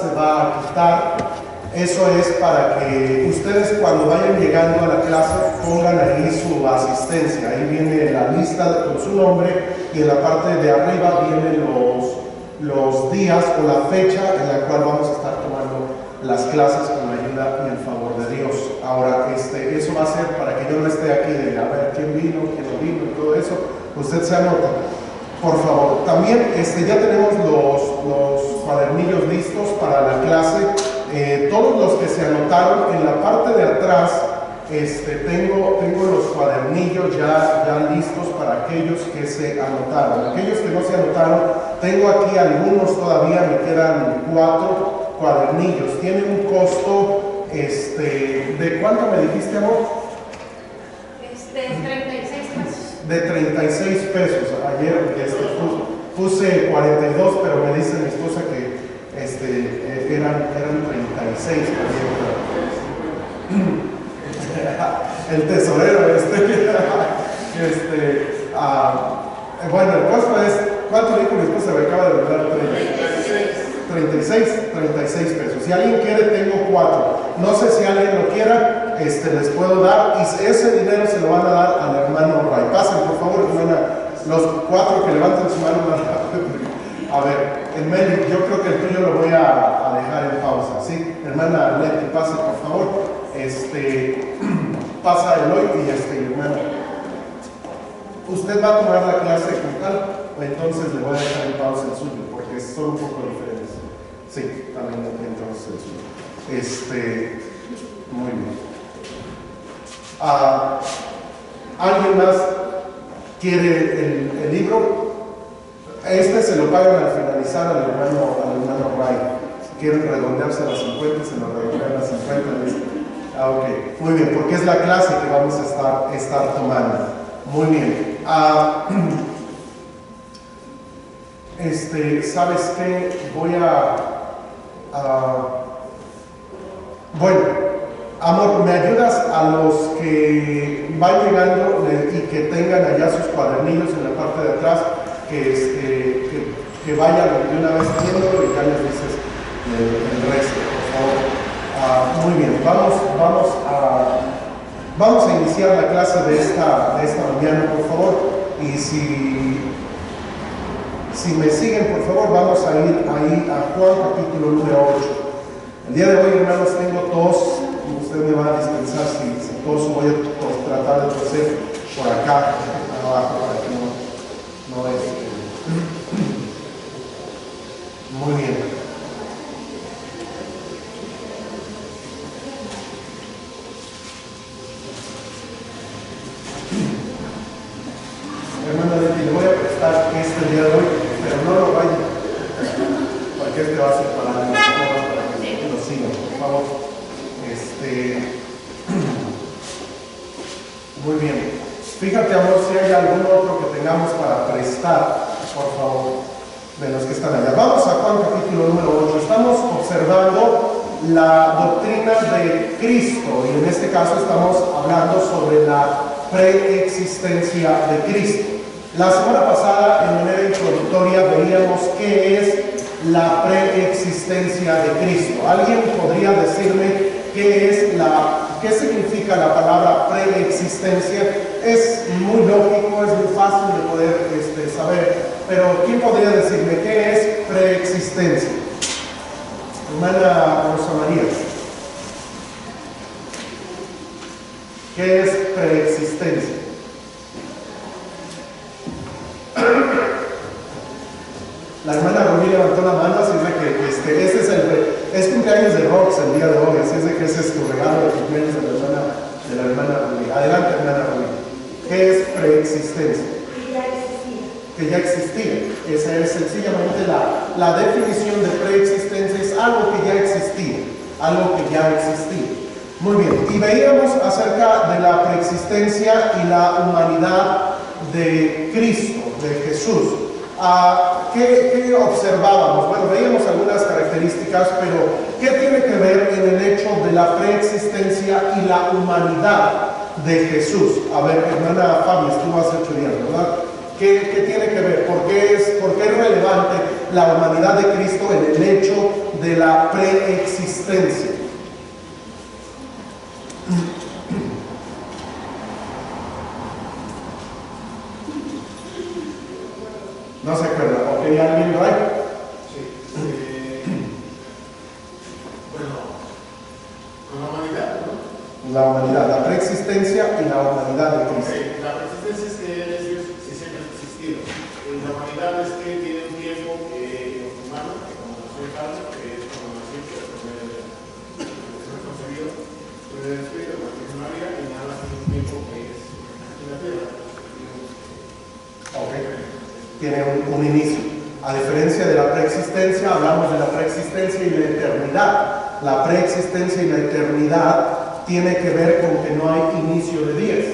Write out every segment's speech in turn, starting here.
se va a quitar. Eso es para que ustedes cuando vayan llegando a la clase pongan ahí su asistencia. Ahí viene la lista con su nombre y en la parte de arriba vienen los días o la fecha en la cual vamos a estar tomando las clases con la ayuda y el favor de Dios. Ahora, eso va a ser para que yo no esté aquí de a ver quién vino, quién no vino y todo eso. Usted se anota, por favor. También ya tenemos los cuadernillos listos para la clase. Todos los que se anotaron en la parte de atrás, tengo los cuadernillos ya listos para aquellos que se anotaron. Aquellos que no se anotaron, tengo aquí algunos todavía, me quedan 4 cuadernillos. Tienen un costo, ¿de cuánto me dijiste, amor? 36 pesos. De 36 pesos. Ayer puse 42, pero me dice mi esposa que eran 36 el tesorero bueno, el costo es, ¿cuánto dijo mi esposa? Me acaba de dar 36 pesos. Si alguien quiere, tengo 4. No sé si alguien lo quiera, les puedo dar, y ese dinero se lo van a dar al hermano Ray. Pasen, por favor, hermana, los 4 que levanten su mano más rápido. A ver, Meli, yo creo que el tuyo lo voy a dejar en pausa, ¿sí? Hermana Leti, pase, por favor. Pasa Eloy y hermano. Usted va a tomar la clase con tal, entonces le voy a dejar en pausa el suyo, porque son un poco diferentes. Sí, también entonces el suyo. Muy bien. ¿Alguien más quiere el libro? Se lo pagan al finalizar al hermano Ray. Si quieren redondearse a las 50, se lo redondean a las 50. Ok, muy bien, porque es la clase que vamos a estar tomando. Muy bien. ¿Sabes qué? Bueno, amor, ¿me ayudas a los que van llegando y que tengan allá sus cuadernillos en la parte de atrás? Que vayan de una vez haciéndolo y ya les dices el resto, por favor. Muy bien, vamos a iniciar la clase de esta mañana, por favor. Y si me siguen, por favor, vamos a ir ahí a Juan capítulo número 8. El día de hoy, hermanos, tengo tos. Usted me va a dispensar si toso. Voy a tratar de toser por acá, abajo, para que no Muy bien. Hermana Leti, le voy a prestar día de hoy, pero no lo vaya, porque va a ser para que lo sigan, por favor. Muy bien. Fíjate, amor, si hay algún otro que tengamos para prestar, por favor, de los que están allá. Vamos a Juan capítulo número 8. Estamos observando la doctrina de Cristo y en este caso estamos hablando sobre la preexistencia de Cristo. La semana pasada, en manera introductoria, veíamos qué es la preexistencia de Cristo. ¿Alguien podría decirme qué significa la palabra preexistencia? Es muy lógico, es muy fácil de poder saber, pero ¿quién podría decirme qué es preexistencia? Hermana Rosa María, ¿qué es preexistencia? La hermana Rubí levantó la mano, así es de que es cumpleaños de Rox el día de hoy, así es de que ese es tu regalo de cumpleaños de la hermana Rubí. Adelante, hermana Rubí. ¿Qué es preexistencia? Que ya existía. Esa es sencillamente la definición de preexistencia, es algo que ya existía, Muy bien, y veíamos acerca de la preexistencia y la humanidad de Cristo, de Jesús. ¿Qué observábamos? Bueno, veíamos algunas características, pero ¿qué tiene que ver en el hecho de la preexistencia y la humanidad de Jesús? A ver, hermana Fabi, tú has hecho bien, ¿verdad? ¿Qué tiene que ver? ¿Por qué es relevante la humanidad de Cristo en el hecho de la preexistencia. No se acuerda, ¿ok? ¿Alguien lo hay? Sí. Bueno, con la humanidad, ¿no? La humanidad, la preexistencia y la humanidad de Cristo. Okay. La preexistencia es que Dios sí siempre ha existido. La humanidad es que tiene un tiempo humano, que como nació en carne, que es como nació, que fue concebido, fue del Espíritu, la Virgen María, y nada más tiene un tiempo que es en la tierra. Ok. Tiene un inicio. A diferencia de la preexistencia, hablamos de la preexistencia y la eternidad. La preexistencia y la eternidad tiene que ver con que no hay inicio de días.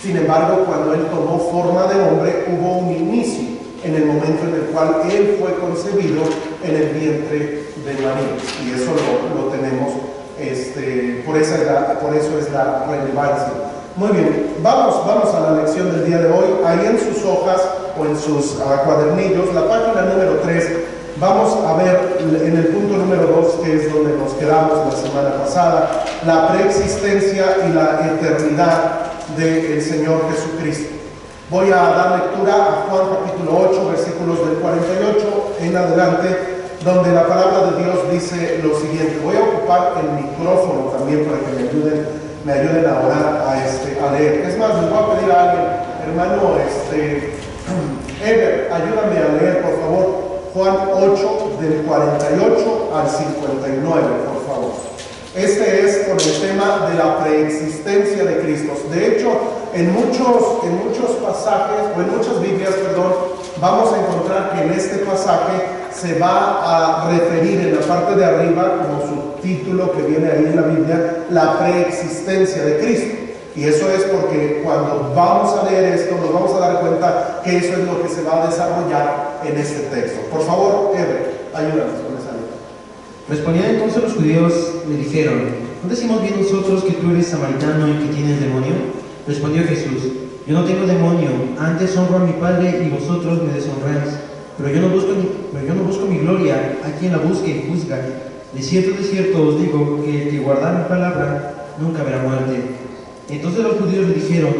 Sin embargo, cuando Él tomó forma de hombre, hubo un inicio en el momento en el cual Él fue concebido en el vientre de María. Y eso lo tenemos, por eso es la relevancia. Muy bien, vamos a la lección del día de hoy. Ahí en sus hojas o en sus cuadernillos, la página número 3, vamos a ver en el punto número 2, que es donde nos quedamos la semana pasada, la preexistencia y la eternidad del Señor Jesucristo. Voy a dar lectura a Juan capítulo 8, versículos del 48 en adelante, donde la palabra de Dios dice lo siguiente. Voy a ocupar el micrófono también para que me ayuden a orar, a leer. Es más, les voy a pedir a alguien, hermano, Ever, ayúdame a leer, por favor, Juan 8, del 48 al 59, por favor. Este es con el tema de la preexistencia de Cristo. De hecho, en muchos pasajes, o en muchas Biblias, vamos a encontrar que en este pasaje se va a referir en la parte de arriba, como su título que viene ahí en la Biblia, la preexistencia de Cristo. Y eso es porque cuando vamos a leer esto, nos vamos a dar cuenta que eso es lo que se va a desarrollar en este texto. Por favor, Ever, ayúdanos con esa letra. Respondían entonces los judíos, le dijeron: ¿no decimos bien nosotros que tú eres samaritano y que tienes demonio? Respondió Jesús: yo no tengo demonio, antes honro a mi Padre y vosotros me deshonráis. Pero yo no busco mi gloria, a quien la busque y juzga. De cierto os digo que el que guarda mi palabra nunca verá muerte. Entonces los judíos le dijeron: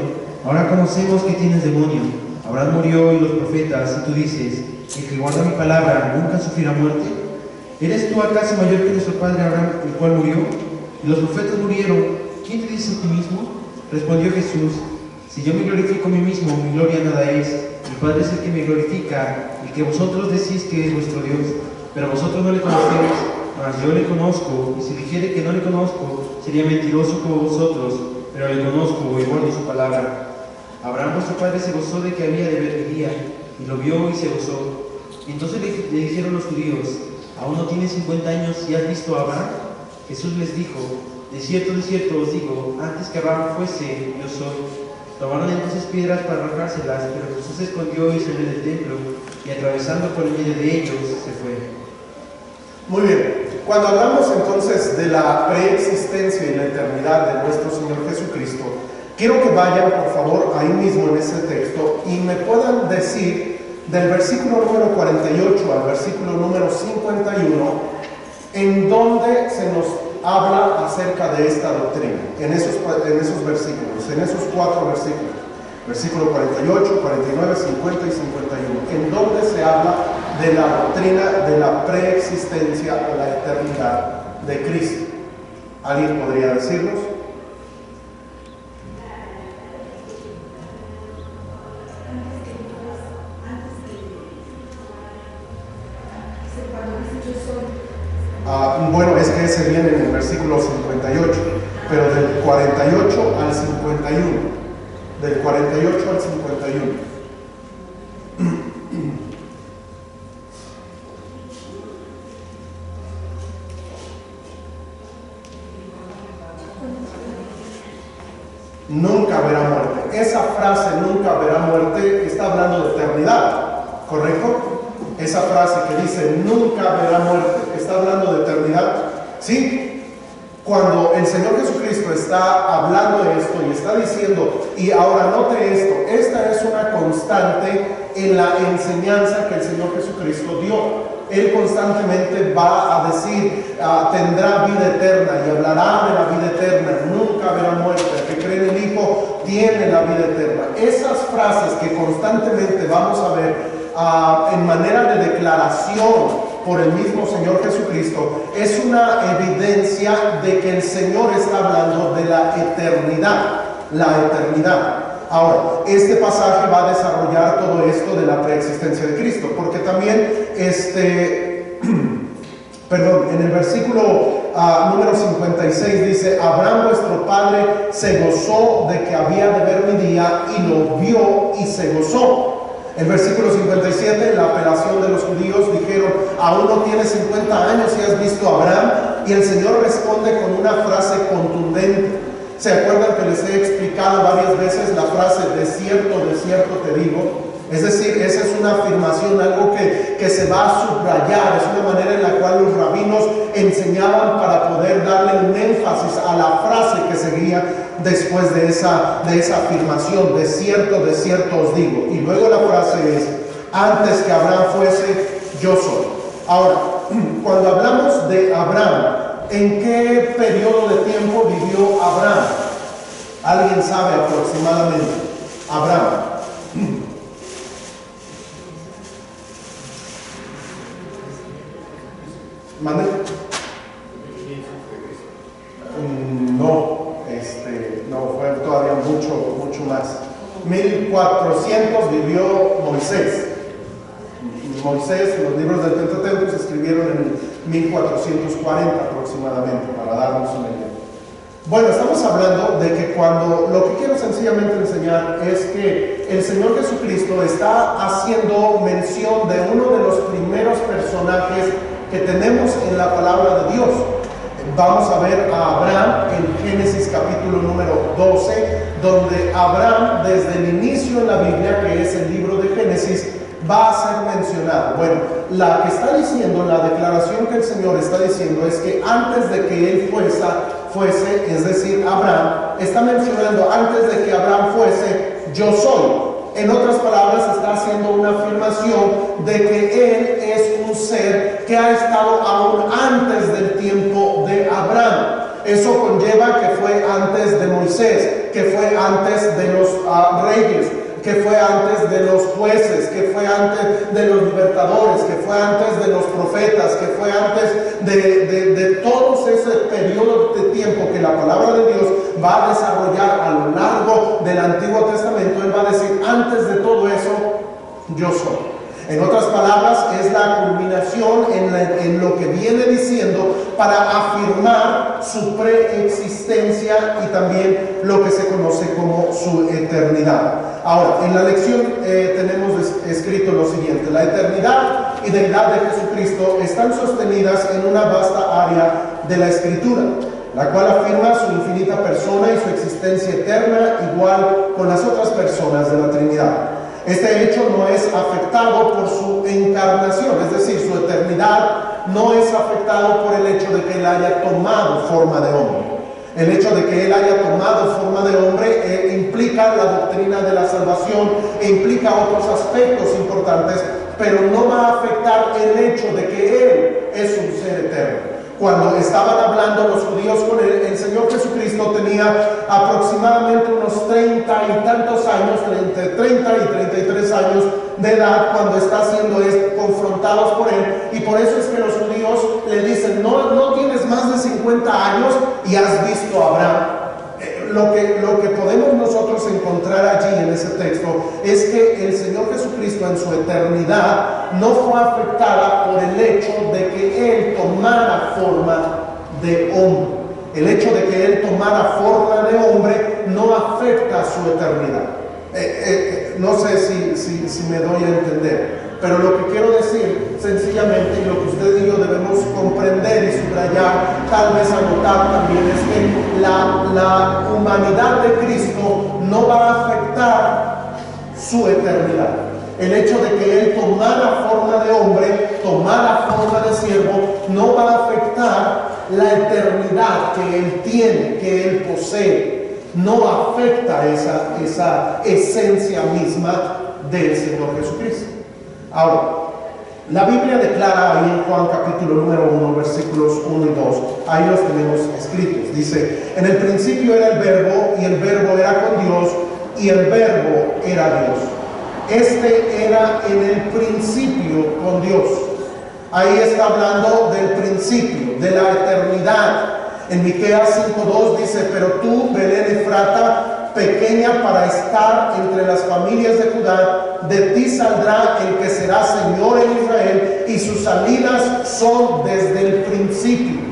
ahora conocemos que tienes demonio. Abraham murió y los profetas, y tú dices: el que guarda mi palabra nunca sufrirá muerte. ¿Eres tú acaso mayor que nuestro padre Abraham, el cual murió? Y los profetas murieron. ¿Quién te dice a ti mismo? Respondió Jesús: si yo me glorifico a mí mismo, mi gloria nada es. Mi Padre es el que me glorifica, el que vosotros decís que es vuestro Dios. Pero vosotros no le conocéis, mas yo le conozco, y si dijere que no le conozco, sería mentiroso como vosotros, pero le conozco y guardo su palabra. Abraham vuestro padre se gozó de que había de ver el día, y lo vio y se gozó. Y entonces le dijeron los judíos: ¿aún no tienes 50 años y has visto a Abraham? Jesús les dijo: de cierto os digo, antes que Abraham fuese, yo soy. Tomaron entonces piedras para arrojárselas, pero Jesús se escondió y salió del templo, y atravesando por el medio de ellos, se fue. Muy bien, cuando hablamos entonces de la preexistencia y la eternidad de nuestro Señor Jesucristo, quiero que vayan por favor ahí mismo en ese texto y me puedan decir del versículo número 48 al versículo número 51 en donde se nos habla acerca de esta doctrina, en esos versículos, en esos 4 versículos, versículo 48, 49, 50 y 51, en donde se habla de la doctrina de la preexistencia o la eternidad de Cristo. ¿Alguien podría decirnos? Bueno, es que ese viene en el versículo 58, pero del 48 al 51, del 48 al 51. Nunca verá muerte. Esa frase, nunca verá muerte, está hablando de eternidad, ¿correcto? Esa frase que dice, nunca verá muerte, está hablando de eternidad. Sí, cuando el Señor Jesucristo está hablando de esto y está diciendo, y ahora note esto, esta es una constante en la enseñanza que el Señor Jesucristo dio. Él constantemente va a decir, tendrá vida eterna y hablará de la vida eterna, nunca habrá muerte, el que cree en el Hijo tiene la vida eterna. Esas frases que constantemente vamos a ver en manera de declaración por el mismo Señor Jesucristo, es una evidencia de que el Señor está hablando de la eternidad. Ahora, este pasaje va a desarrollar todo esto de la preexistencia de Cristo, porque también en el versículo número 56 dice: Abraham vuestro padre se gozó de que había de ver mi día, y lo vio y se gozó. El versículo 57, la apelación de los judíos, dijeron: aún no tienes 50 años y has visto a Abraham. Y el Señor responde con una frase contundente. ¿Se acuerdan que les he explicado varias veces la frase de cierto te digo? Es decir, esa es una afirmación, algo que se va a subrayar, es una manera en la cual los rabinos enseñaban para poder darle un énfasis a la frase que seguía después de esa afirmación, de cierto os digo. Y luego la frase es: antes que Abraham fuese, yo soy. Ahora, cuando hablamos de Abraham, ¿en qué periodo de tiempo vivió Abraham? ¿Alguien sabe aproximadamente? Abraham. ¿Mande? No, fue todavía mucho más. 1400 vivió Moisés. Los libros del Pentateuco se escribieron en 1440 aproximadamente, para darnos una idea. Bueno, estamos hablando de que lo que quiero sencillamente enseñar es que el Señor Jesucristo está haciendo mención de uno de los primeros personajes que tenemos en la palabra de Dios. Vamos a ver a Abraham en Génesis capítulo número 12, donde Abraham, desde el inicio en la Biblia, que es el libro de Génesis, va a ser mencionado. Bueno, la que está diciendo, la declaración que el Señor está diciendo es que antes de que él fuese, es decir, Abraham, está mencionando: antes de que Abraham fuese, yo soy. En otras palabras, está haciendo una afirmación de que él es un ser que ha estado aún antes del tiempo de Abraham. Eso conlleva que fue antes de Moisés, que fue antes de los reyes, que fue antes de los jueces, que fue antes de los libertadores, que fue antes de los profetas, que fue antes de todo ese periodo de tiempo que la palabra de Dios va a desarrollar a lo largo del Antiguo Testamento. Él va a decir: antes de todo eso, yo soy. En otras palabras, es la culminación en lo que viene diciendo para afirmar su preexistencia y también lo que se conoce como su eternidad. Ahora, en la lección tenemos escrito lo siguiente: la eternidad y deidad de Jesucristo están sostenidas en una vasta área de la Escritura, la cual afirma su infinita persona y su existencia eterna, igual con las otras personas de la Trinidad. Este hecho no es afectado por su encarnación, es decir, su eternidad no es afectado por el hecho de que él haya tomado forma de hombre. El hecho de que él haya tomado forma de hombre implica la doctrina de la salvación e implica otros aspectos importantes, pero no va a afectar el hecho de que él es un ser eterno. Cuando estaban hablando los judíos con él, el Señor Jesucristo tenía aproximadamente unos 30 y tantos años, entre 30 y 33 años de edad, cuando está siendo confrontados por él. Y por eso es que los judíos le dicen: no tienes más de 50 años y has visto a Abraham. Lo que podemos nosotros encontrar allí en ese texto es que el Señor Jesucristo en su eternidad no fue afectada por el hecho de que Él tomara forma de hombre. El hecho de que Él tomara forma de hombre no afecta su eternidad. No sé si me doy a entender. Pero lo que quiero decir sencillamente, y lo que usted y yo debemos comprender y subrayar, tal vez anotar también, es que la humanidad de Cristo no va a afectar su eternidad. El hecho de que Él tomara forma de hombre, tomara forma de siervo, no va a afectar la eternidad que Él tiene, que Él posee. No afecta esa esencia misma del Señor Jesucristo. Ahora, La Biblia declara ahí en Juan capítulo número 1, versículos 1 y 2, ahí los tenemos escritos. Dice, en el principio era el verbo, y el verbo era con Dios, y el verbo era Dios. Este era en el principio con Dios. Ahí está hablando del principio, de la eternidad. En Miqueas 5:2 dice, pero tú, Belén Efrata, pequeña para estar entre las familias de Judá, de ti saldrá el que será Señor en Israel, y sus salidas son desde el principio.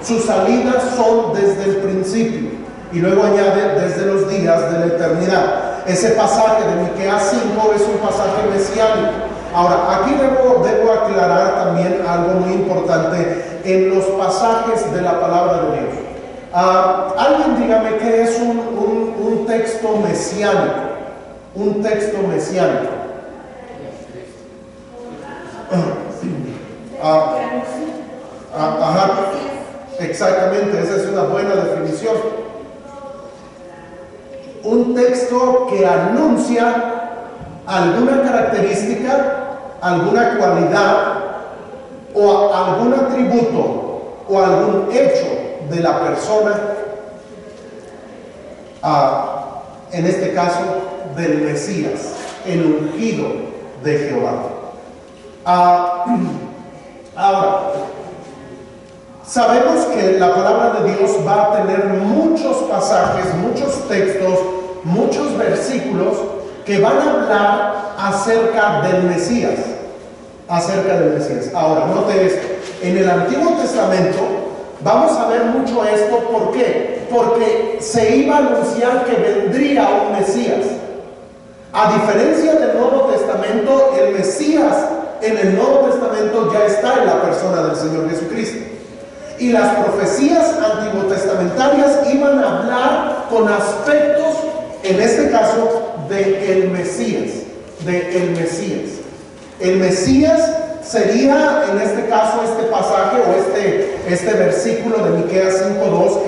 Sus salidas son desde el principio. Y luego añade, desde los días de la eternidad. Ese pasaje de Miqueas 5 es un pasaje mesiánico. Ahora, aquí debo aclarar también algo muy importante en los pasajes de la palabra de Dios. Alguien dígame qué es un texto mesiánico. Un texto mesiánico. Ajá, exactamente, esa es una buena definición. Un texto que anuncia alguna característica, alguna cualidad o algún atributo o algún hecho de la persona, en este caso del Mesías, el ungido de Jehová. Ahora, sabemos que la palabra de Dios va a tener muchos pasajes, muchos textos, muchos versículos que van a hablar acerca del Mesías. Acerca del Mesías. Ahora, note esto. En el Antiguo Testamento vamos a ver mucho esto. ¿Por qué? Porque se iba a anunciar que vendría un Mesías. A diferencia del Nuevo Testamento, el Mesías en el Nuevo Testamento ya está en la persona del Señor Jesucristo. Y las profecías antiguotestamentarias iban a hablar con aspectos, en este caso, del Mesías. El Mesías sería, en este caso, este pasaje o este versículo de Miqueas 5:2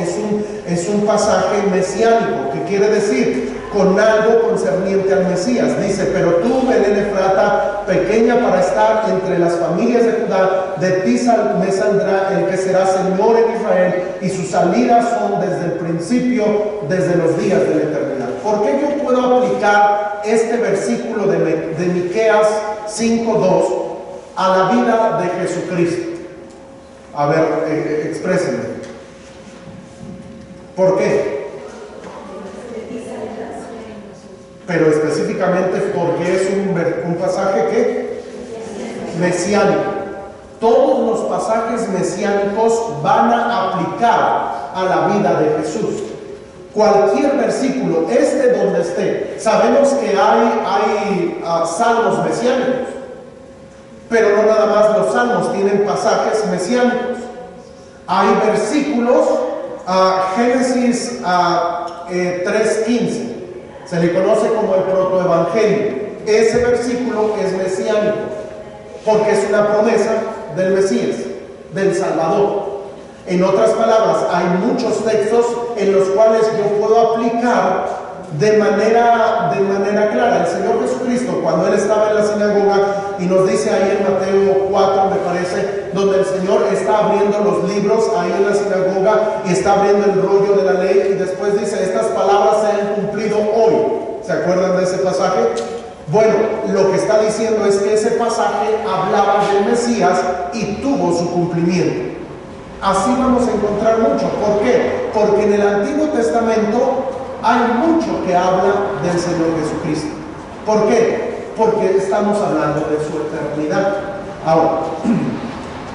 es un pasaje mesiánico, que quiere decir con algo concerniente al Mesías. Dice, pero tú, Belén Efrata, pequeña para estar entre las familias de Judá, de ti me saldrá el que será Señor en Israel, y sus salidas son desde el principio, desde los días de la eternidad. ¿Por qué yo puedo aplicar este versículo de Miqueas 5:2 a la vida de Jesucristo? A ver, exprésenme. ¿Por qué? Pero específicamente porque es un pasaje que mesiánico. Todos los pasajes mesiánicos van a aplicar a la vida de Jesús. Cualquier versículo, donde esté. Sabemos que hay salmos mesiánicos, pero no nada más los salmos tienen pasajes mesiánicos. Hay versículos, Génesis 3:15. Se le conoce como el protoevangelio. Ese versículo es mesiánico porque es una promesa del Mesías, del Salvador. En otras palabras, hay muchos textos en los cuales yo puedo aplicar de manera clara. El Señor Jesucristo, cuando Él estaba en la sinagoga, y nos dice ahí en Mateo 4, me parece, donde el Señor está abriendo los libros ahí en la sinagoga y está abriendo el rollo de la ley, y después dice, estas palabras se han cumplido hoy. ¿Se acuerdan de ese pasaje? Bueno, lo que está diciendo es que ese pasaje hablaba del Mesías y tuvo su cumplimiento. Así vamos a encontrar mucho. ¿Por qué? Porque en el Antiguo Testamento hay mucho que habla del Señor Jesucristo. ¿Por qué? Porque estamos hablando de su eternidad. Ahora,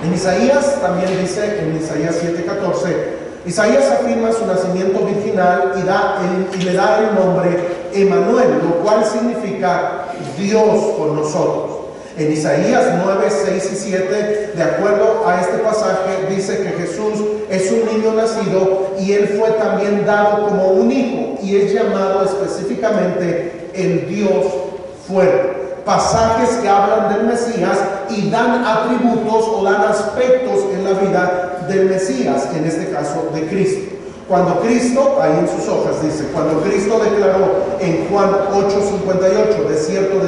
en Isaías también dice, en Isaías 7:14, Isaías afirma su nacimiento virginal y le da el nombre Emmanuel, lo cual significa Dios con nosotros. En Isaías 9, 6 y 7, de acuerdo a este pasaje, dice que Jesús es un niño nacido y Él fue también dado como un hijo, y es llamado específicamente el Dios fuerte. Pasajes que hablan del Mesías y dan atributos o dan aspectos en la vida del Mesías, en este caso de Cristo. Cuando Cristo, ahí en sus hojas dice, cuando Cristo declaró en Juan 8:58, de cierto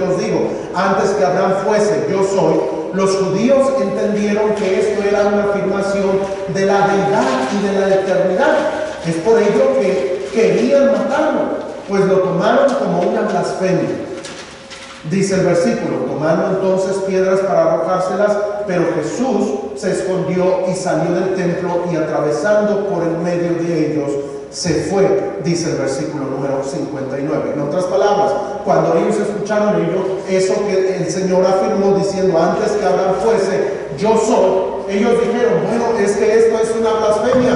os digo, antes que Abraham fuese, yo soy, Los judíos entendieron que esto era una afirmación de la deidad y de la eternidad. Es por ello que querían matarlo, pues lo tomaron como una blasfemia. Dice el versículo: tomando entonces piedras para arrojárselas, pero Jesús se escondió y salió del templo, y atravesando por el medio de ellos se fue, dice el versículo número 59. En otras palabras, cuando ellos escucharon eso que el Señor afirmó diciendo: antes que Abraham fuese, yo soy, ellos dijeron: bueno, es que esto es una blasfemia,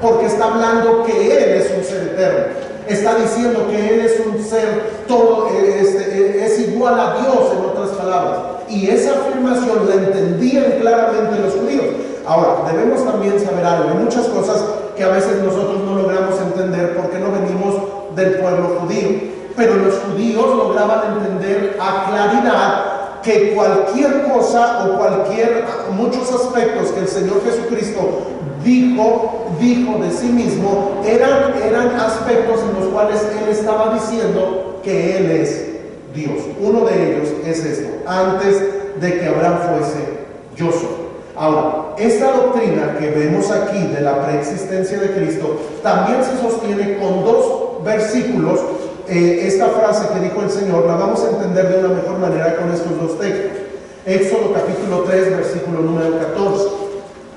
porque está hablando que Él es un ser eterno. Está diciendo que Él es un ser todo, es igual a Dios, en otras palabras. Y esa afirmación la entendían claramente los judíos. Ahora, debemos también saber algo. Hay muchas cosas que a veces nosotros no logramos entender porque no venimos del pueblo judío. Pero los judíos lograban entender a claridad que cualquier cosa o muchos aspectos que el Señor Jesucristo dijo de sí mismo eran aspectos en los cuales Él estaba diciendo que Él es Dios. Uno de ellos es esto: antes de que Abraham fuese, yo soy. Ahora, esta doctrina que vemos aquí de la preexistencia de Cristo también se sostiene con dos versículos. Esta frase que dijo el Señor la vamos a entender de una mejor manera con estos dos textos. Éxodo capítulo 3, versículo número 14.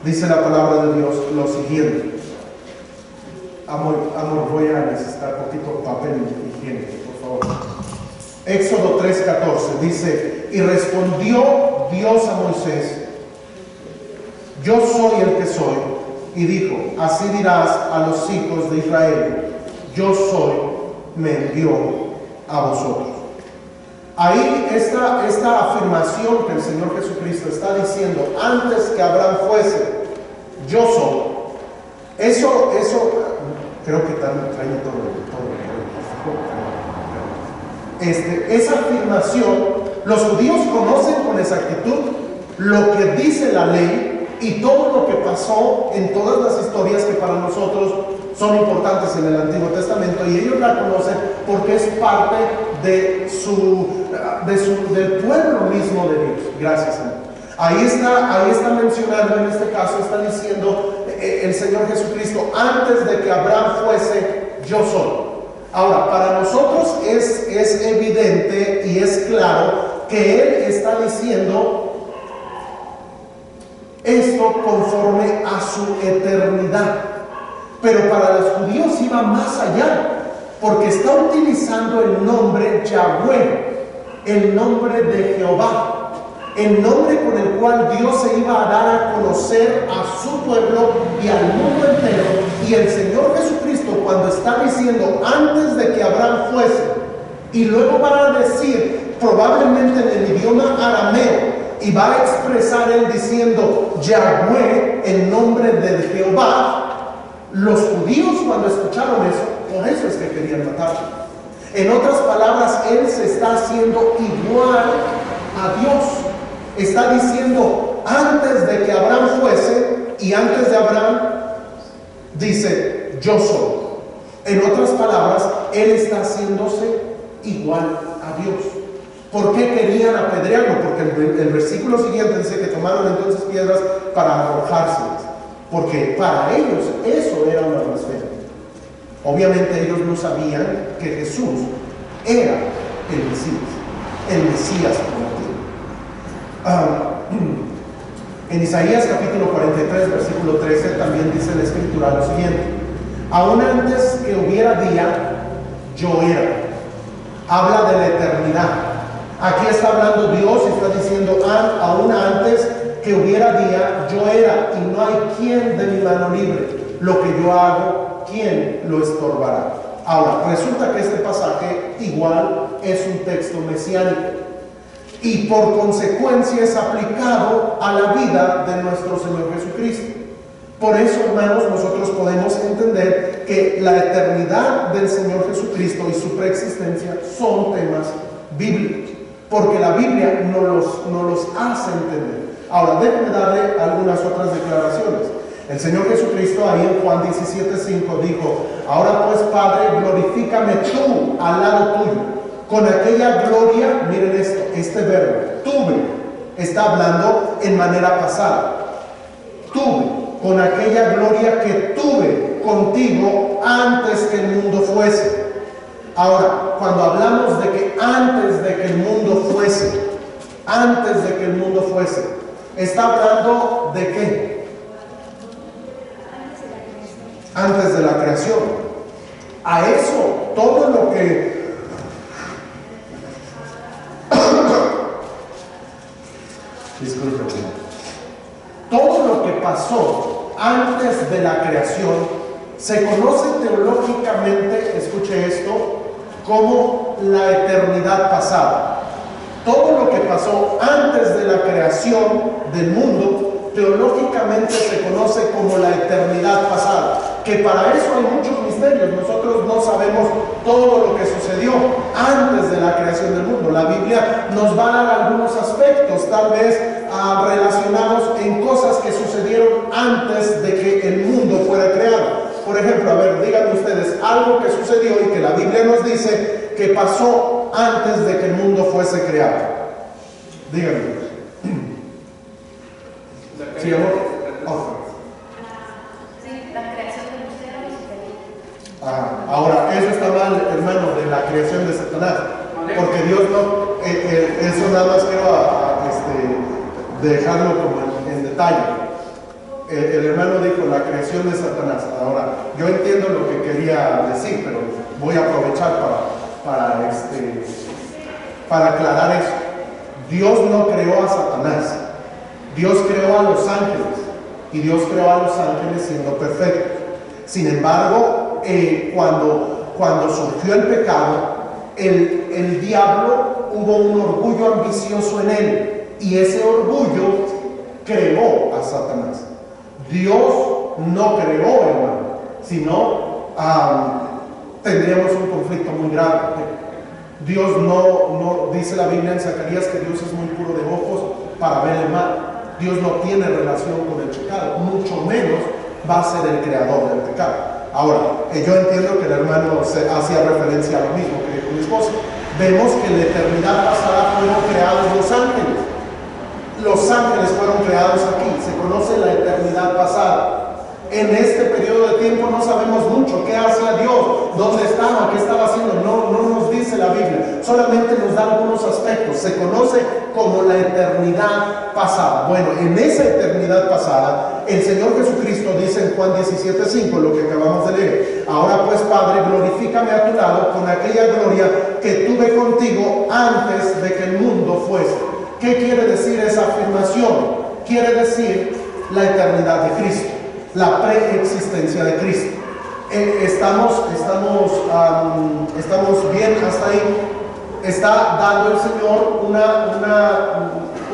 Dice la palabra de Dios lo siguiente. Amor, voy a necesitar poquito papel higiénico, por favor. Éxodo 3:14 dice: y respondió Dios a Moisés: yo soy el que soy. Y dijo: así dirás a los hijos de Israel: yo soy, me envió a vosotros. Ahí esta afirmación que el Señor Jesucristo está diciendo: antes que Abraham fuese, yo soy. Eso creo que trae todo. Esa afirmación, los judíos conocen con exactitud lo que dice la ley y todo lo que pasó en todas las historias que para nosotros son importantes en el Antiguo Testamento, y ellos la conocen porque es parte del pueblo mismo de Dios. Gracias, Señor. Ahí está mencionando, en este caso está diciendo el Señor Jesucristo: antes de que Abraham fuese, yo soy. Ahora, para nosotros es evidente y es claro que Él está diciendo esto conforme a su eternidad. Pero para los judíos iba más allá, porque está utilizando el nombre Yahweh, el nombre de Jehová, el nombre con el cual Dios se iba a dar a conocer a su pueblo y al mundo entero. Y el Señor Jesucristo, cuando está diciendo antes de que Abraham fuese, y luego va a decir probablemente en el idioma arameo, y va a expresar él diciendo Yahweh, el nombre de Jehová, los judíos cuando escucharon eso, por eso es que querían matarlo. En otras palabras, él se está haciendo igual a Dios. Está diciendo antes de que Abraham fuese, y antes de Abraham dice yo soy. En otras palabras, él está haciéndose igual a Dios. ¿Por qué querían apedrearlo? Porque el versículo siguiente dice que tomaron entonces piedras para arrojárselas, porque para ellos eso era una blasfemia. Obviamente ellos no sabían que Jesús era el Mesías prometido. En Isaías capítulo 43, versículo 13, también dice la Escritura lo siguiente: aún antes que hubiera día, yo era. Habla de la eternidad. Aquí está hablando Dios y está diciendo aún antes que hubiera día, yo era, y no hay quien de mi mano libre. Lo que yo hago, ¿quién lo estorbará? Ahora, resulta que este pasaje igual es un texto mesiánico, y por consecuencia es aplicado a la vida de nuestro Señor Jesucristo. Por eso, hermanos, nosotros podemos entender que la eternidad del Señor Jesucristo y su preexistencia son temas bíblicos, porque la Biblia nos los hace entender. Ahora, déjenme darle algunas otras declaraciones. El Señor Jesucristo ahí en Juan 17:5 dijo: ahora pues, Padre, glorifícame tú al lado tuyo, con aquella gloria, miren esto, este verbo, tuve Está hablando en manera pasada. Tuve, con aquella gloria que tuve contigo antes que el mundo fuese. Ahora, cuando hablamos de que antes de que el mundo fuese, ¿está hablando de qué? Antes de la creación. A eso, todo lo que todo lo que pasó antes de la creación se conoce teológicamente, escuche esto, como la eternidad pasada. Todo lo que pasó antes de la creación del mundo, teológicamente se conoce como la eternidad pasada. Que para eso hay muchos misterios. Nosotros no sabemos todo lo que sucedió antes de la creación del mundo. La Biblia nos va a dar algunos aspectos, tal vez relacionados en cosas que sucedieron antes de que el mundo fuera creado. Por ejemplo, a ver, díganme ustedes algo que sucedió y que la Biblia nos dice que pasó antes de que el mundo fuese creado. Díganme. ¿Sí, amor? Sí, la creación de los cielos. Ahora, eso está mal, hermano, de la creación de Satanás. Porque Dios no, eso nada más quiero dejarlo como en detalle. El hermano dijo la creación de Satanás. Ahora, yo entiendo lo que quería decir, pero voy a aprovechar para aclarar eso. Dios no creó a Satanás. Dios creó a los ángeles. Y Dios creó a los ángeles siendo perfectos. Sin embargo, cuando surgió el pecado, el diablo, hubo un orgullo ambicioso en él. Y ese orgullo creó a Satanás. Dios no creó, hermano, sino tendríamos un conflicto muy grave. Dios no, dice la Biblia en Zacarías que Dios es muy puro de ojos para ver el mal. Dios no tiene relación con el pecado, mucho menos va a ser el creador del pecado. Ahora, yo entiendo que el hermano hacía referencia a lo mismo que dijo mi esposa. Vemos que en la eternidad pasada fueron creados los ángeles. Los ángeles fueron creados aquí, se conoce la eternidad pasada. En este periodo de tiempo no sabemos mucho. ¿Qué hacía Dios? ¿Dónde estaba? ¿Qué estaba haciendo? No nos dice la Biblia. Solamente nos da algunos aspectos. Se conoce como la eternidad pasada. Bueno, en esa eternidad pasada, el Señor Jesucristo dice en Juan 17:5, lo que acabamos de leer: ahora pues, Padre, glorifícame a tu lado con aquella gloria que tuve contigo antes de que el mundo fuese. ¿Qué quiere decir esa afirmación? Quiere decir la eternidad de Cristo, la preexistencia de Cristo. Estamos bien hasta ahí. Está dando el Señor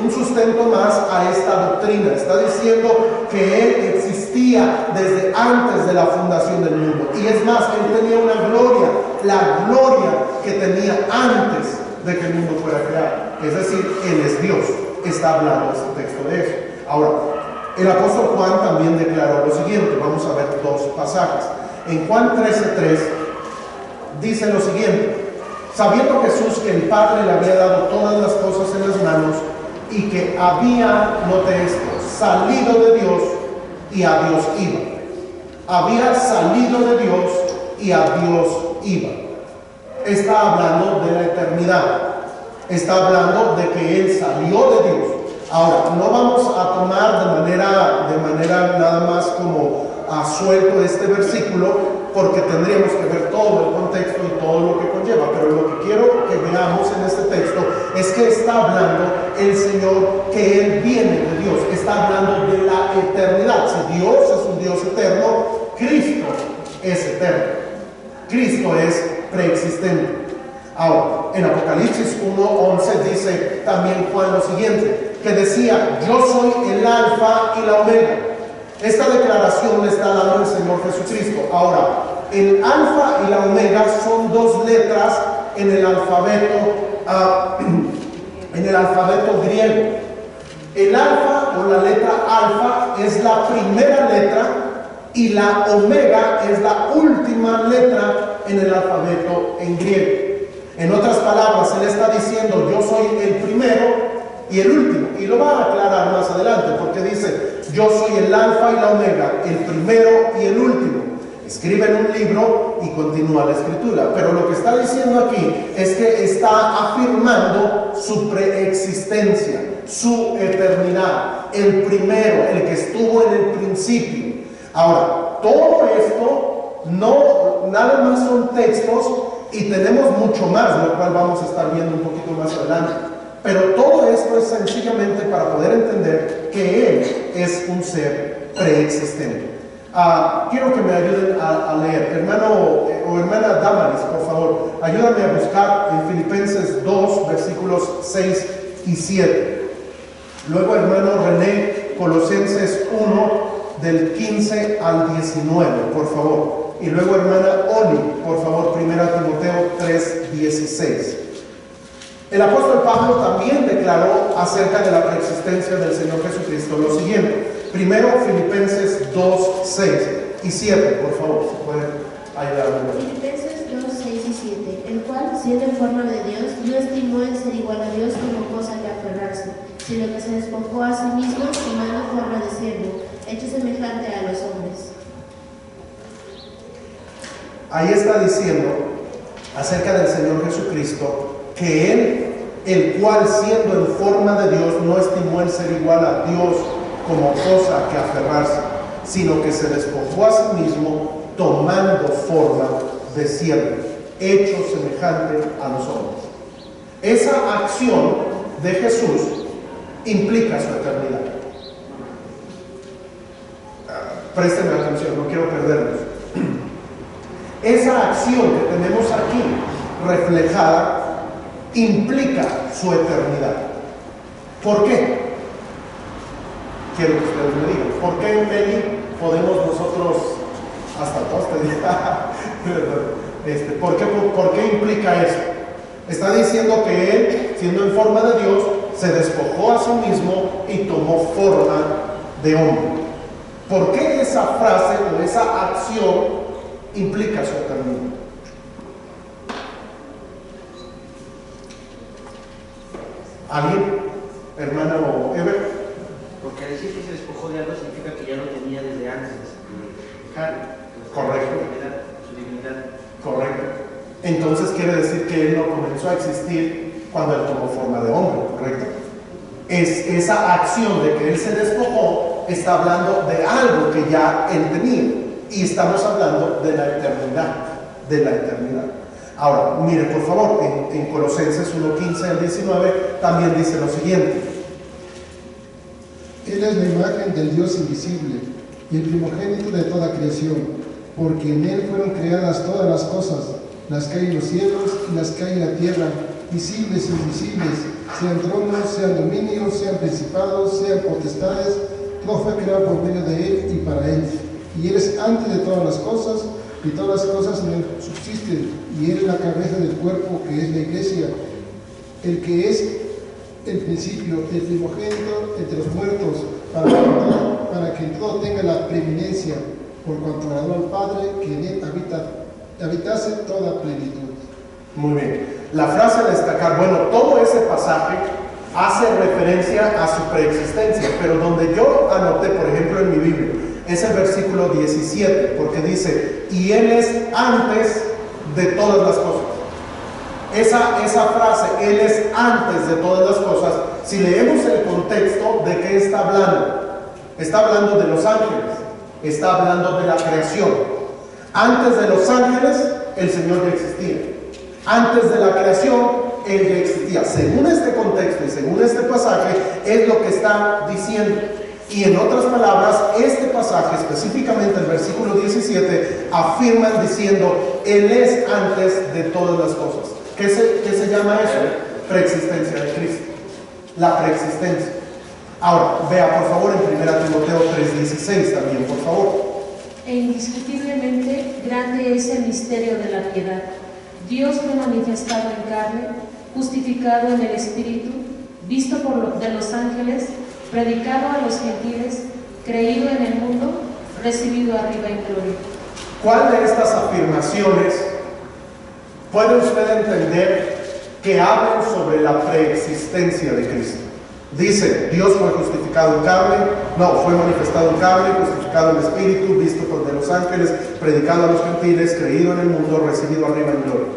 un sustento más a esta doctrina. Está diciendo que Él existía desde antes de la fundación del mundo. Y es más, Él tenía una gloria, la gloria que tenía antes de que el mundo fuera creado. Es decir, Él es Dios. Está hablando este texto de eso. Ahora, el apóstol Juan también declaró lo siguiente. Vamos a ver dos pasajes. En Juan 13:3 dice lo siguiente: sabiendo Jesús que el Padre le había dado todas las cosas en las manos y que había, note esto, salido de Dios y a Dios iba. Había salido de Dios y a Dios iba. Está hablando de la eternidad. Está hablando de que Él salió de Dios. Ahora, no vamos a tomar de manera nada más como a suelto este versículo, porque tendríamos que ver todo el contexto y todo lo que conlleva. Pero lo que quiero que veamos en este texto es que está hablando el Señor que Él viene de Dios. Está hablando de la eternidad. Si Dios es un Dios eterno, Cristo es eterno. Cristo es preexistente. Ahora, en Apocalipsis 1:11 dice también Juan lo siguiente, que decía: yo soy el alfa y la omega. Esta declaración le está dando el Señor Jesucristo. Ahora, el alfa y la omega son dos letras en el alfabeto griego. El alfa o la letra alfa es la primera letra y la omega es la última letra en el alfabeto en griego. En otras palabras, Él está diciendo: yo soy el primero y el último. Y lo va a aclarar más adelante, porque dice, yo soy el alfa y la omega, el primero y el último. Escribe en un libro y continúa la escritura. Pero lo que está diciendo aquí es que está afirmando su preexistencia, su eternidad, el primero, el que estuvo en el principio. Ahora, todo esto nada más son textos, y tenemos mucho más, lo cual vamos a estar viendo un poquito más adelante. Pero todo esto es sencillamente para poder entender que Él es un ser preexistente. Quiero que me ayuden a leer. Hermano o hermana Damaris, por favor, ayúdame a buscar en Filipenses 2, versículos 6 y 7. Luego, hermano René, Colosenses 1, del 15 al 19, por favor. Y luego, hermana Oli, por favor, 1 Timoteo 3, 16. El apóstol Pablo también declaró acerca de la preexistencia del Señor Jesucristo lo siguiente. Primero, Filipenses 2, 6 y 7, por favor, si pueden ayudarme. Filipenses 2, 6 y 7, el cual, siendo en forma de Dios, no estimó el ser igual a Dios como cosa que aferrarse, sino que se despojó a sí mismo, tomando forma de siervo, hecho semejante a los hombres. Ahí está diciendo acerca del Señor Jesucristo que Él, el cual siendo en forma de Dios, no estimó el ser igual a Dios como cosa que aferrarse, sino que se despojó a sí mismo, tomando forma de siervo, hecho semejante a los hombres. Esa acción de Jesús implica su eternidad. Préstenme atención, no quiero perderlos. Esa acción que tenemos aquí reflejada implica su eternidad. ¿Por qué? Quiero que ustedes me digan. ¿Por qué, Meli, podemos nosotros hasta ¿Por qué implica eso? Está diciendo que Él, siendo en forma de Dios, se despojó a sí mismo y tomó forma de hombre. ¿Por qué esa frase o esa acción implica su eternidad? ¿Alguien? ¿Hermana o Ever? Porque decir que se despojó de algo significa que ya lo tenía desde antes de dejar. Correcto. Su divinidad. Correcto. Entonces quiere decir que Él no comenzó a existir cuando Él tomó forma de hombre, ¿correcto? Esa acción de que Él se despojó está hablando de algo que ya Él tenía. Y estamos hablando de la eternidad. De la eternidad. Ahora, mire por favor, en Colosenses 1:15 al 19 también dice lo siguiente. Él es la imagen del Dios invisible y el primogénito de toda creación, porque en Él fueron creadas todas las cosas, las que hay en los cielos y las que hay en la tierra, visibles e invisibles, sean tronos, sean dominios, sean principados, sean potestades, todo fue creado por medio de Él y para Él. Y Él es antes de todas las cosas, y todas las cosas en Él subsisten, y Él es la cabeza del cuerpo que es la iglesia, el que es el principio, el primogénito entre los muertos, para que en todo tenga la preeminencia, por cuanto agradó al Padre que en Él habitase toda plenitud. Muy bien. La frase a destacar, bueno, todo ese pasaje hace referencia a su preexistencia, pero donde yo anoté, por ejemplo, en mi Biblia, es el versículo 17, porque dice, y Él es antes de todas las cosas. Esa frase, Él es antes de todas las cosas, si leemos el contexto, ¿de qué está hablando? Está hablando de los ángeles, está hablando de la creación. Antes de los ángeles, el Señor ya existía. Antes de la creación, Él ya existía. Según este contexto y según este pasaje, es lo que está diciendo. Y en otras palabras, este pasaje, específicamente el versículo 17, afirman diciendo, Él es antes de todas las cosas. ¿Qué se llama eso? Preexistencia de Cristo. La preexistencia. Ahora, vea por favor en 1 Timoteo 3:16 también, por favor. E indiscutiblemente grande es el misterio de la piedad. Dios fue manifestado en carne, justificado en el Espíritu, visto de los ángeles, predicado a los gentiles, creído en el mundo, recibido arriba en gloria. ¿Cuál de estas afirmaciones puede usted entender que hablan sobre la preexistencia de Cristo? Dice, Dios fue justificado en carne, no, fue manifestado en carne, justificado en espíritu, visto por de los ángeles, predicado a los gentiles, creído en el mundo, recibido arriba en gloria.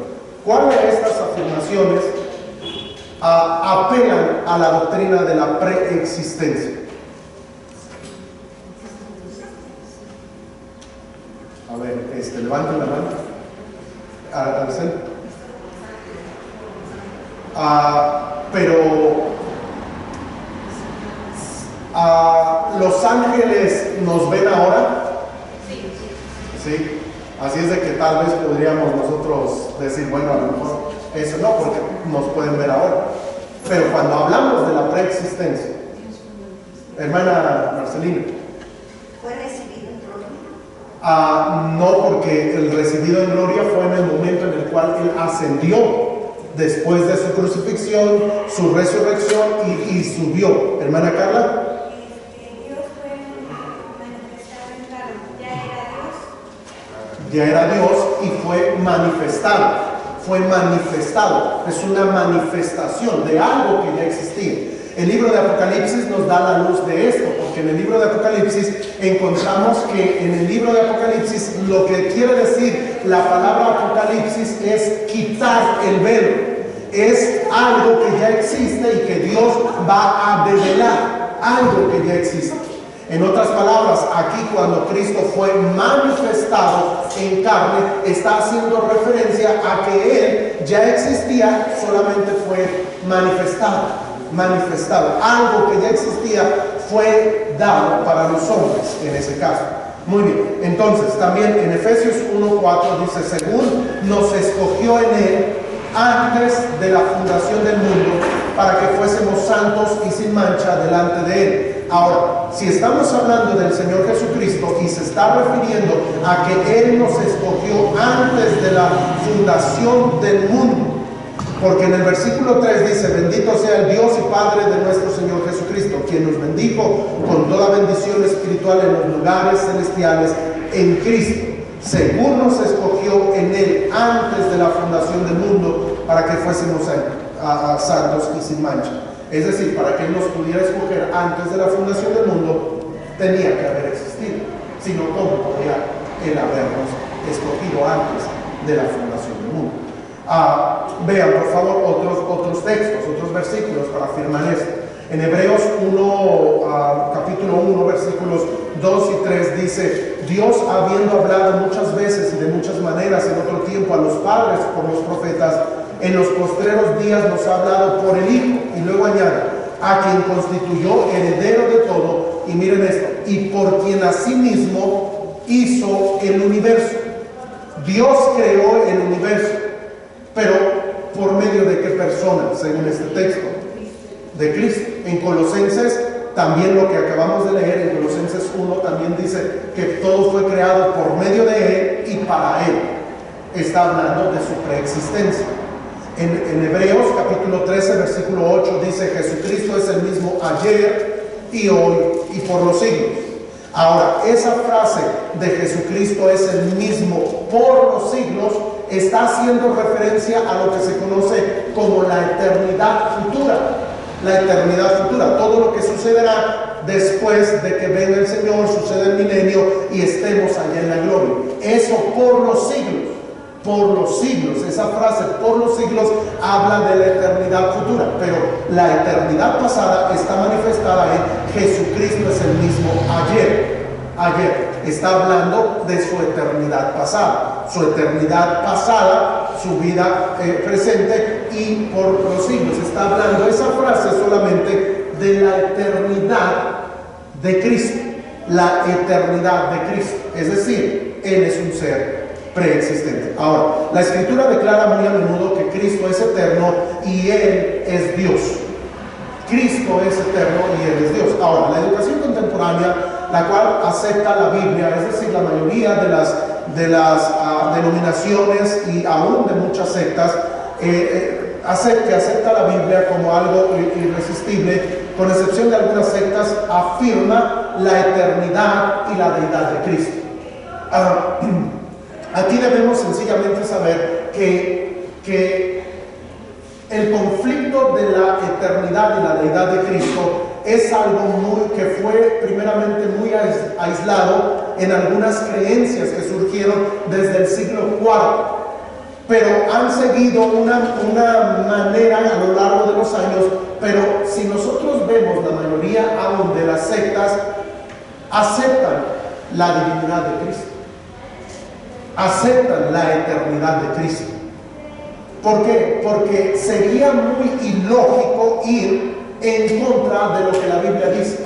¿Cuáles de estas afirmaciones apelan a la doctrina de la preexistencia? A ver, levanten la mano. Aracel. Pero ¿los ángeles nos ven ahora? Sí. Así es de que tal vez podríamos nosotros decir, bueno, a lo mejor eso no, porque nos pueden ver ahora. Pero cuando hablamos de la preexistencia, hermana Marcelina, ¿fue recibido en gloria? No, porque el recibido en gloria fue en el momento en el cual Él ascendió, después de su crucifixión, su resurrección y subió. Hermana Carla. Dios fue manifestado en carne, Ya era Dios y fue manifestado. Fue manifestado. Es una manifestación de algo que ya existía. El libro de Apocalipsis nos da la luz de esto, porque en el libro de Apocalipsis encontramos que en el libro de Apocalipsis lo que quiere decir la palabra Apocalipsis es quitar el velo. Es algo que ya existe y que Dios va a develar, algo que ya existe. En otras palabras, aquí cuando Cristo fue manifestado en carne, está haciendo referencia a que Él ya existía, solamente fue manifestado. Algo que ya existía fue dado para los hombres en ese caso. Muy bien, entonces también en Efesios 1:4 dice, según nos escogió en Él antes de la fundación del mundo, para que fuésemos santos y sin mancha delante de Él. Ahora, si estamos hablando del Señor Jesucristo y se está refiriendo a que Él nos escogió antes de la fundación del mundo, porque en el versículo 3 dice, bendito sea el Dios y Padre de nuestro Señor Jesucristo, quien nos bendijo con toda bendición espiritual en los lugares celestiales en Cristo, según nos escogió en Él antes de la fundación del mundo, para que fuésemos santos y sin mancha. Es decir, para que Él nos pudiera escoger antes de la fundación del mundo, tenía que haber existido. Si no, ¿cómo podría Él habernos escogido antes de la fundación del mundo? Vean, por favor, otros textos, otros versículos para afirmar esto. En Hebreos 1, capítulo 1, versículos 2 y 3 dice, Dios, habiendo hablado muchas veces y de muchas maneras en otro tiempo a los padres por los profetas, en los postreros días nos ha hablado por el Hijo. Y luego añade, a quien constituyó heredero de todo, y miren esto, y por quien asimismo hizo el universo. Dios creó el universo, pero ¿por medio de qué persona, según este texto? De Cristo. En Colosenses, también lo que acabamos de leer, en Colosenses 1 también dice que todo fue creado por medio de Él y para Él. Está hablando de su preexistencia. En Hebreos capítulo 13, versículo 8 dice, Jesucristo es el mismo ayer y hoy y por los siglos. Ahora, esa frase de Jesucristo es el mismo por los siglos está haciendo referencia a lo que se conoce como la eternidad futura. La eternidad futura, todo lo que sucederá después de que venga el Señor, suceda el milenio y estemos allá en la gloria. Eso por los siglos. Por los siglos, esa frase por los siglos habla de la eternidad futura, pero la eternidad pasada está manifestada en Jesucristo es el mismo ayer, está hablando de su eternidad pasada, su vida presente y por los siglos, está hablando esa frase solamente de la eternidad de Cristo, la eternidad de Cristo, es decir, Él es un ser preexistente. Ahora, la Escritura declara muy a menudo que Cristo es eterno y Él es Dios. Cristo es eterno y Él es Dios. Ahora, la educación contemporánea, la cual acepta la Biblia, es decir, la mayoría de las denominaciones y aún de muchas sectas, acepta la Biblia como algo irresistible, con excepción de algunas sectas, afirma la eternidad y la deidad de Cristo. Aquí debemos sencillamente saber que El conflicto de la eternidad y la deidad de Cristo es algo que fue primeramente muy aislado en algunas creencias que surgieron desde el siglo IV, pero han seguido una manera a lo largo de los años. Pero si nosotros vemos, la mayoría aún de las sectas aceptan la divinidad de Cristo, aceptan la eternidad de Cristo. ¿Por qué? Porque sería muy ilógico ir en contra de lo que la Biblia dice.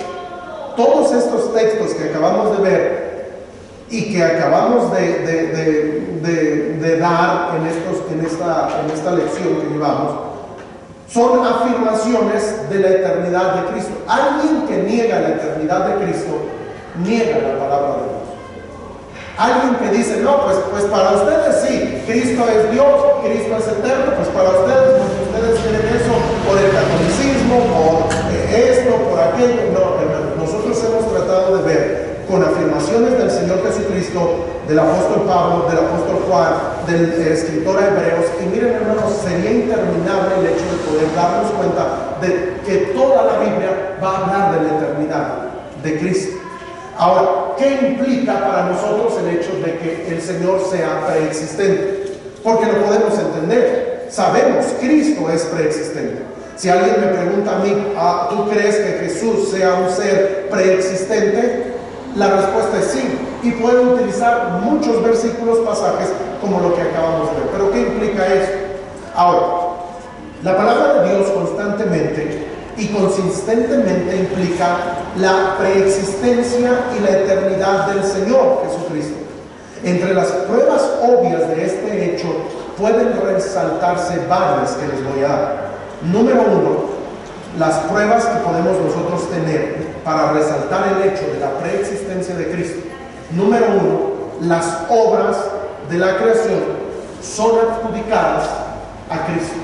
Todos estos textos que acabamos de ver y que acabamos de dar en esta lección que llevamos, son afirmaciones de la eternidad de Cristo. Alguien que niega la eternidad de Cristo, niega la palabra de Dios. Alguien que dice, no, pues para ustedes sí, Cristo es Dios, Cristo es eterno, pues para ustedes, porque ustedes quieren eso por el catolicismo, por esto, por aquello. No, hermano, nosotros hemos tratado de ver con afirmaciones del Señor Jesucristo, del apóstol Pablo, del apóstol Juan, del escritor a Hebreos, y miren, hermanos, sería interminable el hecho de poder darnos cuenta de que toda la Biblia va a hablar de la eternidad de Cristo. Ahora, ¿qué implica para nosotros el hecho de que el Señor sea preexistente? Porque lo podemos entender. Sabemos, Cristo es preexistente. Si alguien me pregunta a mí, ¿tú crees que Jesús sea un ser preexistente? La respuesta es sí. Y puedo utilizar muchos versículos, pasajes, como lo que acabamos de ver. ¿Pero qué implica eso? Ahora, la palabra de Dios constantemente y consistentemente implica la preexistencia y la eternidad del Señor Jesucristo. Entre las pruebas obvias de este hecho pueden resaltarse varias que les voy a dar. Número uno, las pruebas que podemos nosotros tener para resaltar el hecho de la preexistencia de Cristo. Número uno, las obras de la creación son adjudicadas a Cristo.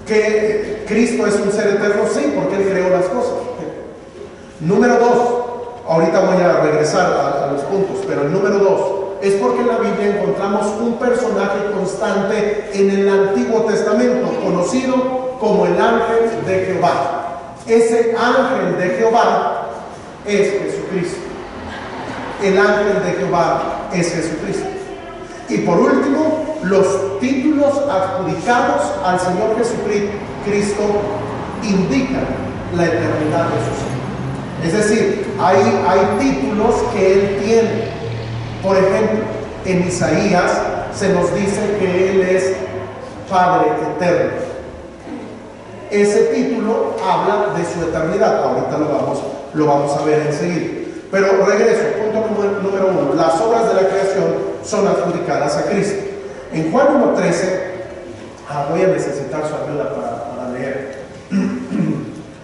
¿Que Cristo es un ser eterno? Sí, porque Él creó las cosas. Número dos, ahorita voy a regresar a los puntos, pero el número dos es porque en la Biblia encontramos un personaje constante en el Antiguo Testamento, conocido como el ángel de Jehová. Ese ángel de Jehová es Jesucristo. El ángel de Jehová es Jesucristo. Y por último, los títulos adjudicados al Señor Jesucristo indican la eternidad de su Señor. Es decir, hay títulos que Él tiene. Por ejemplo, en Isaías se nos dice que Él es Padre eterno. Ese título habla de su eternidad. Ahorita lo vamos a ver enseguida. Pero regreso, punto número uno. Las obras de la creación son adjudicadas a Cristo. En Juan 1:13, voy a necesitar su ayuda para leer.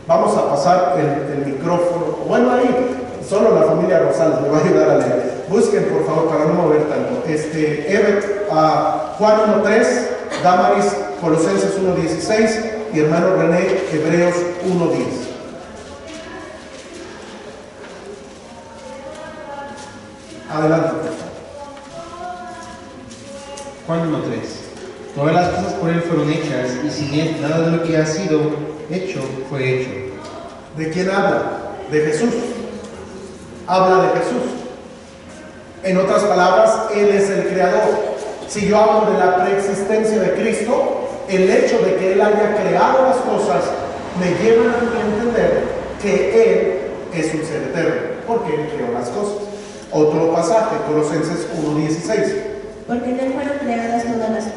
Vamos a pasar el micrófono. Bueno, ahí, solo la familia Rosales me va a ayudar a leer. Busquen, por favor, para no mover tanto. Juan 1:3, Damaris, Colosenses 1:16 y hermano René, Hebreos 1:10. Adelante, por favor. Juan 1:3. Todas las cosas por Él fueron hechas, y sin Él nada de lo que ha sido hecho fue hecho. ¿De quién habla? De Jesús. Habla de Jesús. En otras palabras, Él es el creador. Si yo hablo de la preexistencia de Cristo, el hecho de que Él haya creado las cosas me lleva a mí a entender que Él es un ser eterno, porque Él creó las cosas. Otro pasaje, Colosenses 1:16. Porque en Él fueron creadas todas las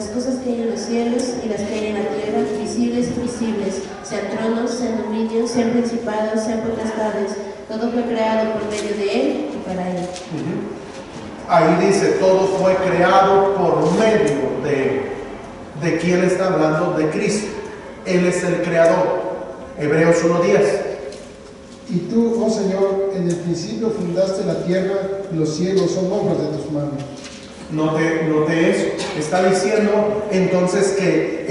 cosas que hay en los cielos y las que hay en la tierra, visibles e invisibles, sean tronos, sean dominios, sean principados, sean potestades. Todo fue creado por medio de Él y para Él. Ahí dice, todo fue creado por medio de Él. ¿De quién está hablando? De Cristo. Él es el creador. Hebreos 1:10. Y tú, oh Señor, en el principio fundaste la tierra, y los cielos son obras de tus manos. Note eso. Está diciendo entonces que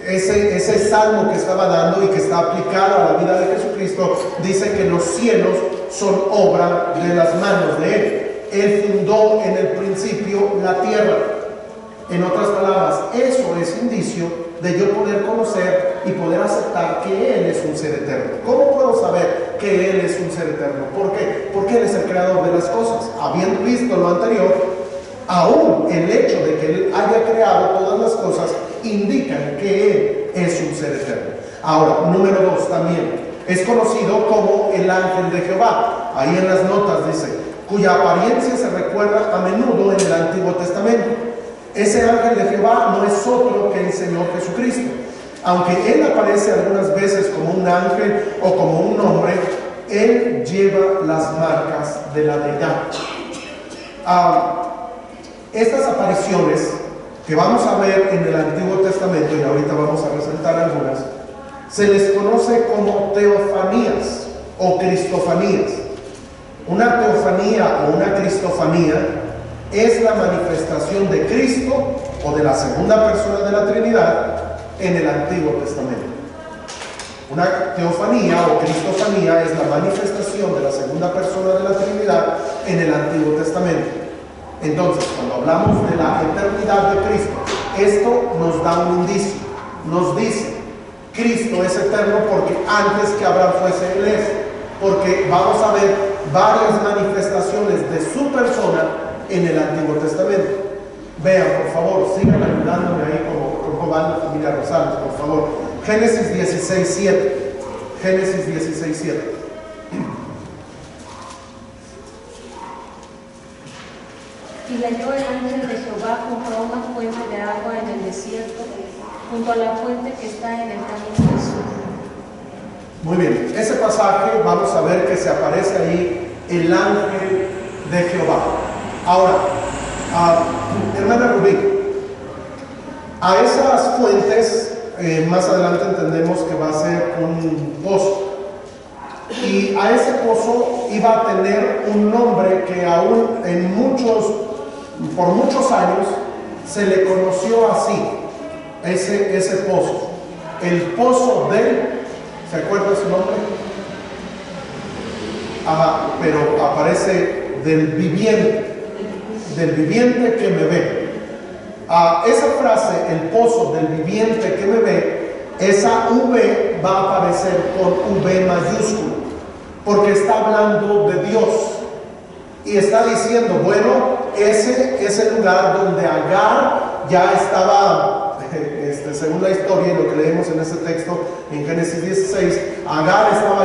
ese salmo que estaba dando y que está aplicado a la vida de Jesucristo, dice que los cielos son obra de las manos de Él. Él fundó en el principio la tierra. En otras palabras, eso es indicio de yo poder conocer y poder aceptar que Él es un ser eterno. ¿Cómo puedo saber que Él es un ser eterno? ¿Por qué? Porque Él es el creador de las cosas. Habiendo visto lo anterior, aún el hecho de que Él haya creado todas las cosas indican que Él es un ser eterno. Ahora, número 2 también. Es conocido como el ángel de Jehová. Ahí en las notas dice, cuya apariencia se recuerda a menudo en el Antiguo Testamento. Ese ángel de Jehová no es otro que el Señor Jesucristo. Aunque Él aparece algunas veces como un ángel o como un hombre, Él lleva las marcas de la deidad. Estas apariciones que vamos a ver en el Antiguo Testamento, y ahorita vamos a resaltar algunas, se les conoce como teofanías o cristofanías. Una teofanía o una cristofanía es la manifestación de Cristo o de la segunda persona de la Trinidad en el Antiguo Testamento. Una teofanía o cristofanía es la manifestación de la segunda persona de la Trinidad en el Antiguo Testamento. Entonces, cuando hablamos de la eternidad de Cristo, esto nos da un indicio, nos dice, Cristo es eterno porque antes que Abraham fuese, Él es, porque vamos a ver varias manifestaciones de su persona en el Antiguo Testamento. Vean, por favor, sigan ayudándome ahí como va la familia Rosales, por favor. Génesis 16:7. Génesis 16:7. Y leyó el ángel de Jehová junto a una fuente de agua en el desierto, junto a la fuente que está en el camino del sur. Muy bien, ese pasaje vamos a ver que se aparece ahí el ángel de Jehová. Ahora, hermana Rubí, a esas fuentes, más adelante entendemos que va a ser un pozo. Y a ese pozo iba a tener un nombre que aún por muchos años se le conoció así, ese pozo. El pozo del, ¿se acuerda su nombre? Pero aparece del viviente que me ve. Esa frase, el pozo del viviente que me ve, esa V va a aparecer con V mayúscula, porque está hablando de Dios y está diciendo, bueno, ese es el lugar donde Agar ya estaba, según la historia y lo que leemos en ese texto en Génesis 16, Agar estaba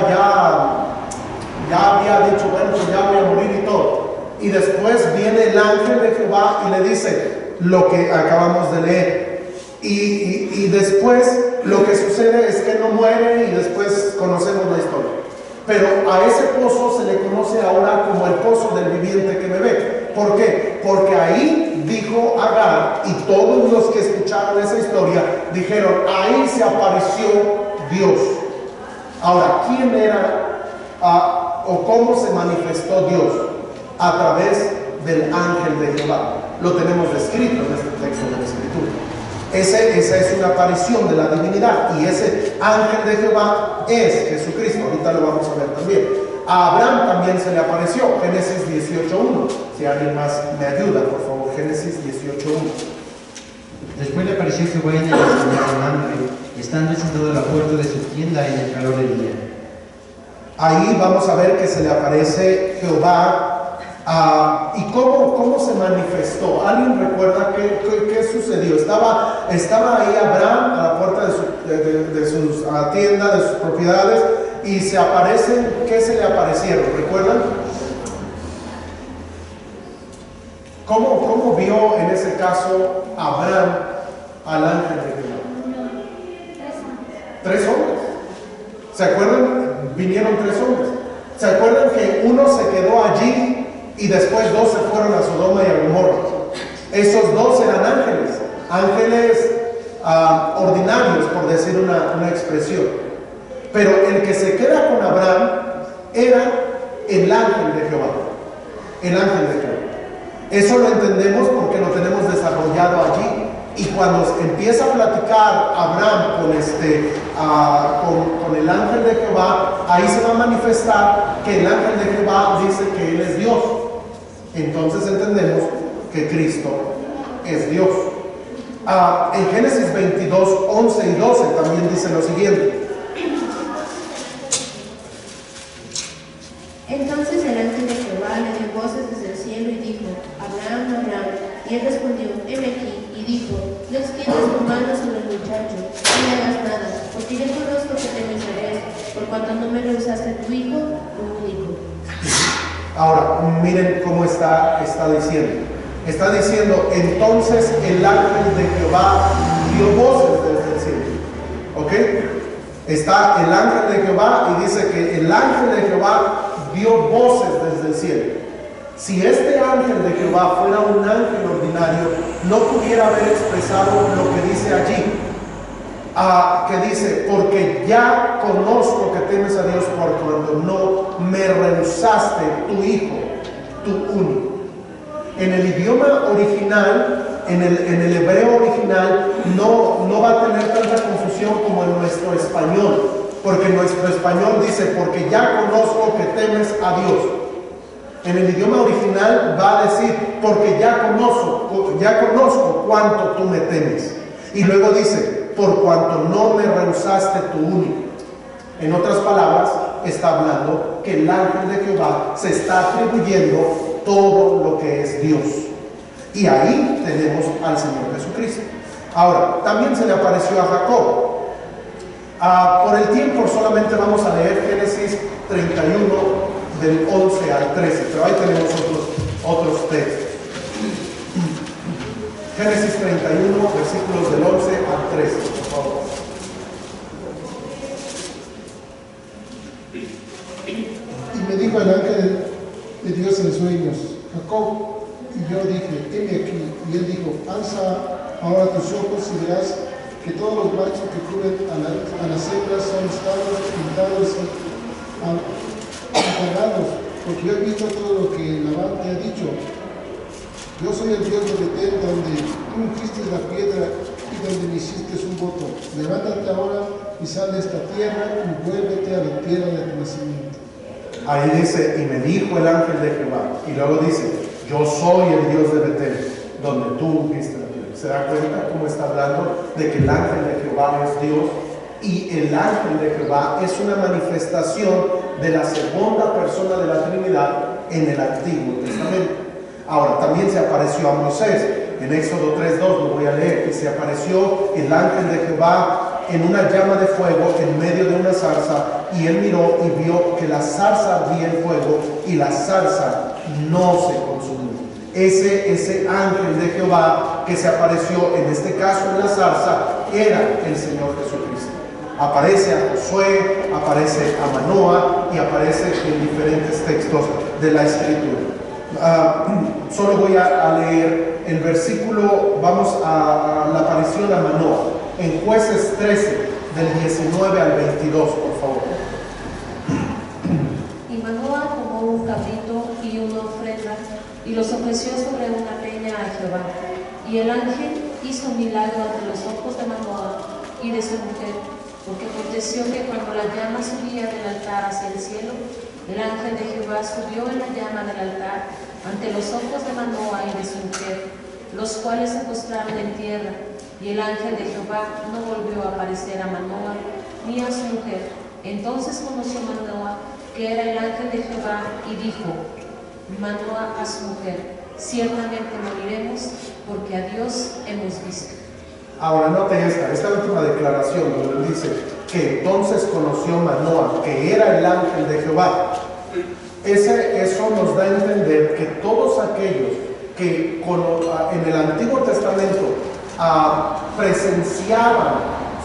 ya había dicho, bueno, pues ya voy a morir y todo. Y después viene el ángel de Jehová y le dice lo que acabamos de leer. Y después lo que sucede es que no muere y después conocemos la historia. Pero a ese pozo se le conoce ahora como el pozo del viviente que me ve. ¿Por qué? Porque ahí dijo Agar, y todos los que escucharon esa historia dijeron, ahí se apareció Dios. Ahora, ¿quién era o cómo se manifestó Dios? A través del ángel de Jehová. Lo tenemos descrito en este texto de la Escritura. Esa es una aparición de la divinidad, y ese ángel de Jehová es Jesucristo. Ahorita lo vamos a ver también. A Abraham también se le apareció, Génesis 18:1. Si alguien más me ayuda, por favor, Génesis 18:1. Después le apareció Jehová en el desierto con hambre, estando sentado a la puerta de su tienda en el calor del día. Ahí vamos a ver que se le aparece Jehová. ¿Y cómo se manifestó? ¿Alguien recuerda qué sucedió? Estaba ahí Abraham a la puerta de su tienda, de sus propiedades, y se aparecen. ¿Qué se le aparecieron? ¿Recuerdan? ¿Cómo vio en ese caso Abraham al ángel de Jehová? 3 hombres. ¿Se acuerdan? Vinieron 3 hombres. ¿Se acuerdan que uno se quedó allí y después 2 se fueron a Sodoma y a Gomorra? Esos 2 eran ángeles ordinarios, por decir una expresión. Pero el que se queda con Abraham era el ángel de Jehová. El ángel de Jehová. Eso lo entendemos porque lo tenemos desarrollado allí. Y cuando empieza a platicar Abraham con el ángel de Jehová, ahí se va a manifestar que el ángel de Jehová dice que Él es Dios. Entonces entendemos que Cristo es Dios. En Génesis 22, 11 y 12 también dice lo siguiente. Entonces el ángel de Jehová le dio voces desde el cielo y dijo: Abraham, Abraham. Y él respondió: heme aquí. Y dijo: no extiendas tu mano sobre el muchacho, no le hagas nada, porque yo conozco que temes a Dios, por cuanto no me rehusaste tu hijo, tu único. Ahora, miren cómo está diciendo. Está diciendo, entonces el ángel de Jehová dio voces desde el cielo. ¿Ok? Está el ángel de Jehová y dice que el ángel de Jehová dio voces desde el cielo. Si este ángel de Jehová fuera un ángel ordinario, no pudiera haber expresado lo que dice allí. Que dice, porque ya conozco que temes a Dios por cuando no me rehusaste tu hijo, tu único. En el idioma original, en el hebreo original, no va a tener tanta confusión como en nuestro español, porque nuestro español dice, porque ya conozco que temes a Dios. En el idioma original va a decir, porque ya conozco cuánto tú me temes. Y luego dice, por cuanto no me rehusaste tu único. En otras palabras, está hablando que el ángel de Jehová se está atribuyendo todo lo que es Dios. Y ahí tenemos al Señor Jesucristo. Ahora, también se le apareció a Jacob. Por el tiempo solamente vamos a leer Génesis 31 del 11 al 13, pero ahí tenemos otros textos. Génesis 31, versículos del 11 al 13, por favor. Y me dijo el ángel de Dios en sueños: Jacob. Y yo dije: heme aquí. Y él dijo: alza ahora tus ojos y verás que todos los machos que cubren a las hembras son establos, pintados y encargados, porque yo he visto todo lo que Labán te ha dicho. Yo soy el Dios de Betel, donde tú ungiste la piedra y donde me hiciste un voto. Levántate ahora y sal de esta tierra y vuélvete a la tierra de tu nacimiento. Ahí dice, y me dijo el ángel de Jehová. Y luego dice, yo soy el Dios de Betel, donde tú ungiste la piedra. ¿Se da cuenta cómo está hablando de que el ángel de Jehová es Dios? Y el ángel de Jehová es una manifestación de la segunda persona de la Trinidad en el Antiguo Testamento. Ahora, también se apareció a Moisés. En Éxodo 3:2 lo voy a leer. Y se apareció el ángel de Jehová en una llama de fuego en medio de una zarza, y él miró y vio que la zarza ardía en fuego y la zarza no se consumió. Ese ángel de Jehová que se apareció en este caso en la zarza era el Señor Jesucristo. Aparece a Josué, aparece a Manoah y aparece en diferentes textos de la Escritura. Solo voy a leer el versículo, vamos a la aparición a Manoah, en Jueces 13, del 19 al 22, por favor. Y Manoah tomó un cabrito y una ofrenda, y los ofreció sobre una peña a Jehová. Y el ángel hizo un milagro ante los ojos de Manoah y de su mujer, porque aconteció que cuando la llama subía del altar hacia el cielo, el ángel de Jehová subió en la llama del altar ante los ojos de Manoah y de su mujer, los cuales se postraron en tierra. Y el ángel de Jehová no volvió a aparecer a Manoah ni a su mujer. Entonces conoció Manoah que era el ángel de Jehová y dijo Manoah a su mujer: ciertamente moriremos, porque a Dios hemos visto. Ahora note esta última declaración donde dice que entonces conoció Manoah que era el ángel de Jehová. Eso nos da a entender que todos aquellos que en el Antiguo Testamento presenciaban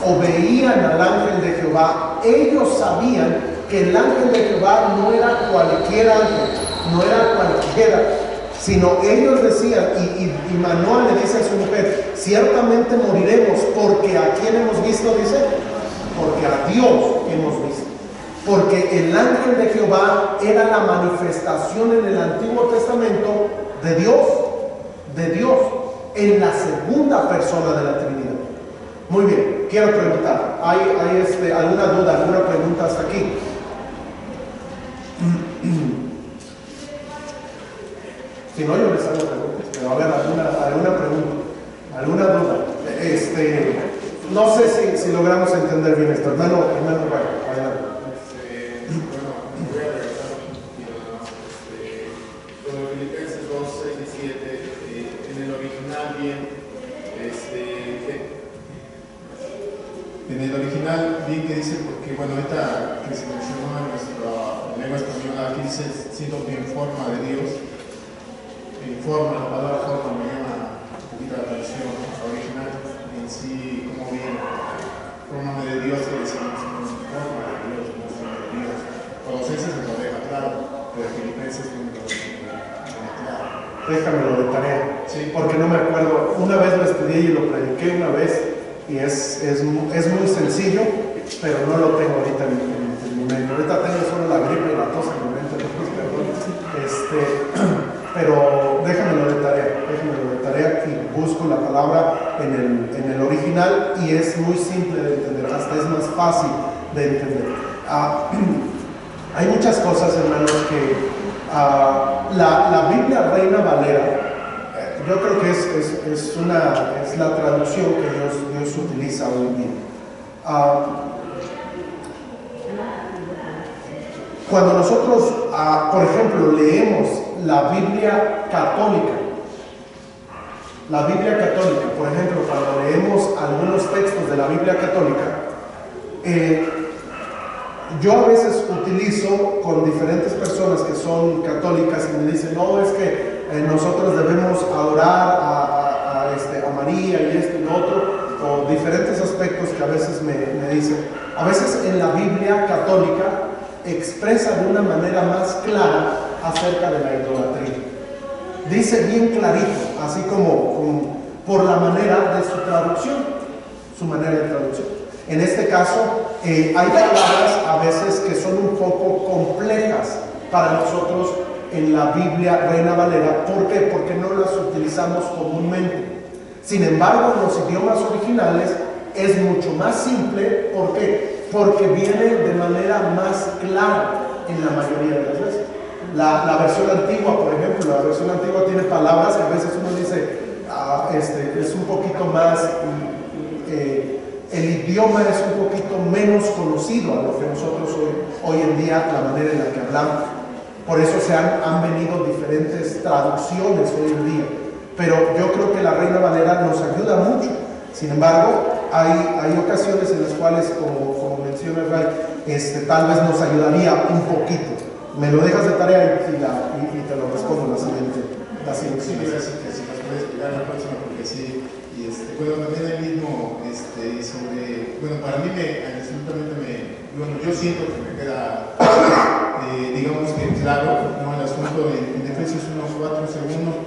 o veían al ángel de Jehová, ellos sabían que el ángel de Jehová no era cualquier ángel, no era cualquiera, sino ellos decían, y Manoah le dice a su mujer: ciertamente moriremos, porque ¿a quién hemos visto? Dice, porque a Dios hemos visto. Porque el ángel de Jehová era la manifestación en el Antiguo Testamento de Dios, en la segunda persona de la Trinidad. Muy bien, quiero preguntar, ¿hay alguna duda, alguna pregunta hasta aquí? Si no, yo les hago preguntas, pero a ver, alguna pregunta, alguna duda. No sé si logramos entender bien esto. Hermano, bueno, adelante. Bueno, voy a regresar un poquito nada más. Con Filipenses 2, 6 y 7, en el original bien, en el original bien que dice, porque bueno, ahorita que se mencionó en nuestra lengua española, aquí dice, siento que en forma de Dios, la palabra forma me llama un poquito la atención, la original en sí, como bien, forma de Dios, que decimos, forma de Dios, no forma de Dios. Colosenses me lo deja claro, pero Filipenses no me lo deja claro. Déjamelo de tarea, Sí. porque no me acuerdo. Una vez lo estudié y lo prediqué una vez, y es muy sencillo, pero no lo tengo ahorita en mi mente. Ahorita tengo solo la gripe y la tos en mi mente, perdón. Pero déjamelo de tarea y busco la palabra en el original, y es muy simple de entender, hasta es más fácil de entender. Hay muchas cosas, hermanos, que la Biblia Reina Valera, yo creo que es la traducción que Dios utiliza hoy en día. Cuando nosotros, por ejemplo, leemos la Biblia católica, por ejemplo, cuando leemos algunos textos de la Biblia católica, yo a veces utilizo con diferentes personas que son católicas y me dicen, no, es que nosotros debemos adorar a María y esto y lo otro, o diferentes aspectos que a veces me dicen. A veces en la Biblia católica expresa de una manera más clara acerca de la idolatría. Dice bien clarito, así como por la manera de su traducción, su manera de traducción. En este caso, hay palabras a veces que son un poco complejas para nosotros en la Biblia Reina Valera. ¿Por qué? Porque no las utilizamos comúnmente. Sin embargo, en los idiomas originales es mucho más simple. ¿Por qué? Porque viene de manera más clara en la mayoría de las veces. La versión antigua, por ejemplo, la versión antigua tiene palabras que a veces uno dice, es un poquito más, el idioma es un poquito menos conocido a lo que nosotros hoy en día, la manera en la que hablamos. Por eso han venido diferentes traducciones hoy en día. Pero yo creo que la Reina Valera nos ayuda mucho. Sin embargo, hay ocasiones en las cuales, como menciona Ray, tal vez nos ayudaría un poquito. Me lo dejas de tarea y te lo respondo la siguiente. Sí, gracias, que si nos puedes explicar la próxima, porque sí. Y bueno, también el mismo, para mí yo siento que me queda, digamos que claro, ¿no? El asunto en Efesios 1:4,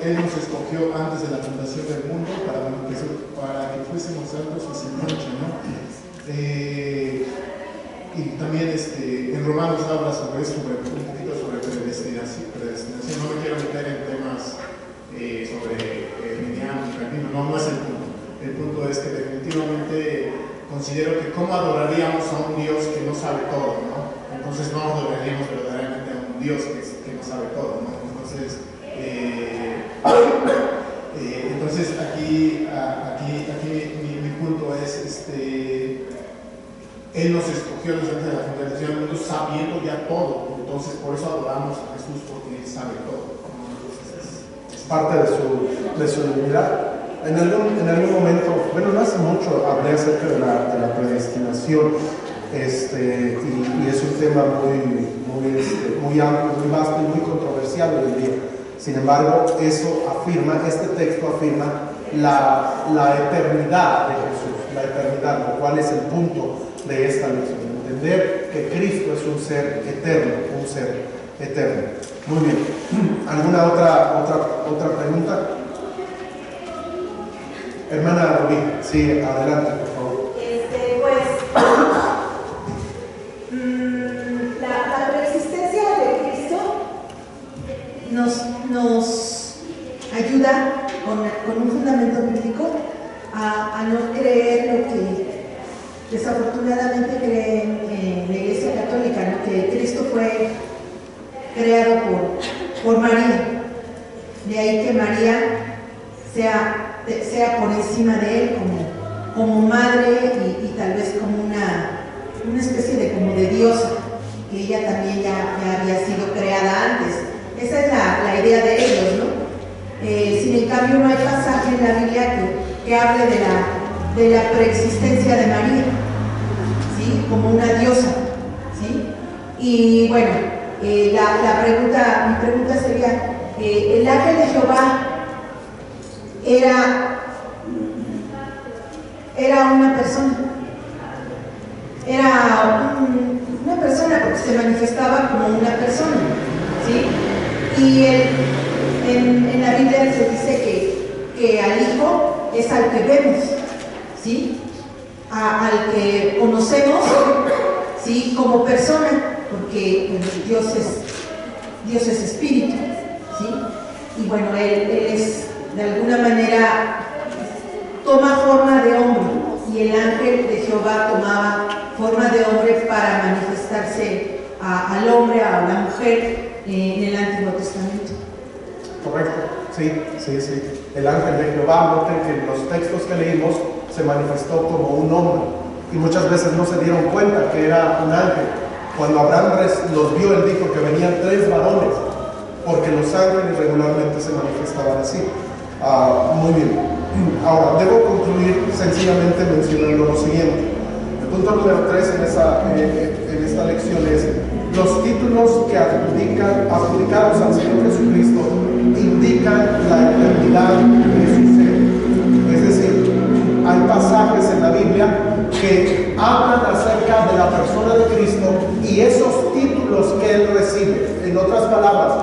Él nos escogió antes de la fundación del mundo para que fuésemos santos y sin mancha, ¿no? Y también en Romanos habla sobre eso, un poquito sobre predestinación. No me quiero meter en temas sobre Miniano y Calvino, no es el punto. El punto es que definitivamente considero que cómo adoraríamos a un Dios que no sabe todo, ¿no? Entonces no adoraríamos verdaderamente a un Dios que no sabe todo, ¿no? Entonces, aquí mi punto es, Él nos escogió desde la fundación del mundo sabiendo ya todo, entonces por eso adoramos a Jesús, porque Él sabe todo, ¿no? Entonces es parte de su divinidad. En algún momento, bueno, no hace mucho hablé acerca de la predestinación, y es un tema muy amplio, muy vasto y muy controversial hoy en día. Sin embargo, este texto afirma la eternidad de Jesús, la eternidad, lo cual es el punto de esta lección. Entender que Cristo es un ser eterno. Muy bien. ¿Alguna otra pregunta? Hermana Rubí, sí, adelante, por favor. La preexistencia de Cristo nos ayuda con un fundamento bíblico a no creer lo que desafortunadamente creen en la Iglesia Católica, ¿no? Que Cristo fue creado por María. De ahí que María sea por encima de él, como madre y tal vez como una especie de como de diosa, que ella también ya había sido creada antes. Esa es la idea de ellos, ¿no? Sin en cambio no hay pasaje en la Biblia que hable de la preexistencia de María, ¿sí? Como una diosa, ¿sí? Y bueno, mi pregunta sería, ¿el ángel de Jehová era una persona? Era una persona porque se manifestaba como una persona, ¿sí? Y en la Biblia se dice que al Hijo es al que vemos, ¿sí? Al que conocemos, ¿sí? Como persona, porque Dios es espíritu, ¿sí? Y bueno, él es, de alguna manera, toma forma de hombre, y el ángel de Jehová tomaba forma de hombre para manifestarse al hombre, a la mujer, en el Antiguo Testamento. Correcto, sí. El ángel de Jehová, noten que en los textos que leímos se manifestó como un hombre y muchas veces no se dieron cuenta que era un ángel. Cuando Abraham los vio, él dijo que venían 3 varones, porque los ángeles regularmente se manifestaban así. Muy bien. Ahora, debo concluir sencillamente mencionando lo siguiente. El punto número 3 en esta lección es: los títulos que adjudicados al Señor Jesucristo indican la eternidad de su ser. Es decir, hay pasajes en la Biblia que hablan acerca de la persona de Cristo y esos títulos que Él recibe, en otras palabras,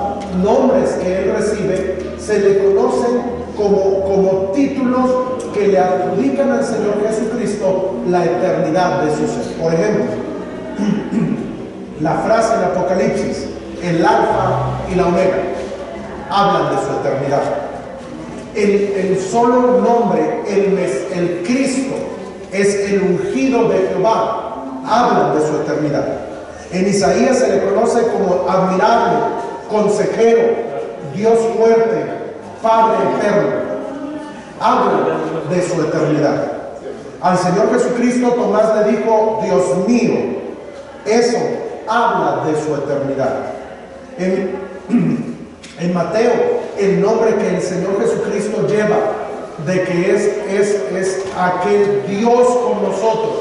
nombres que Él recibe, se le conocen como títulos que le adjudican al Señor Jesucristo la eternidad de su ser. Por ejemplo, la frase en Apocalipsis, el alfa y la omega, hablan de su eternidad. El solo nombre, el Cristo, es el ungido de Jehová, hablan de su eternidad. En Isaías se le conoce como admirable, consejero, Dios fuerte, Padre eterno, habla de su eternidad. Al Señor Jesucristo Tomás le dijo: Dios mío. Eso habla de su eternidad. En Mateo, el nombre que el Señor Jesucristo lleva, de que es aquel Dios con nosotros,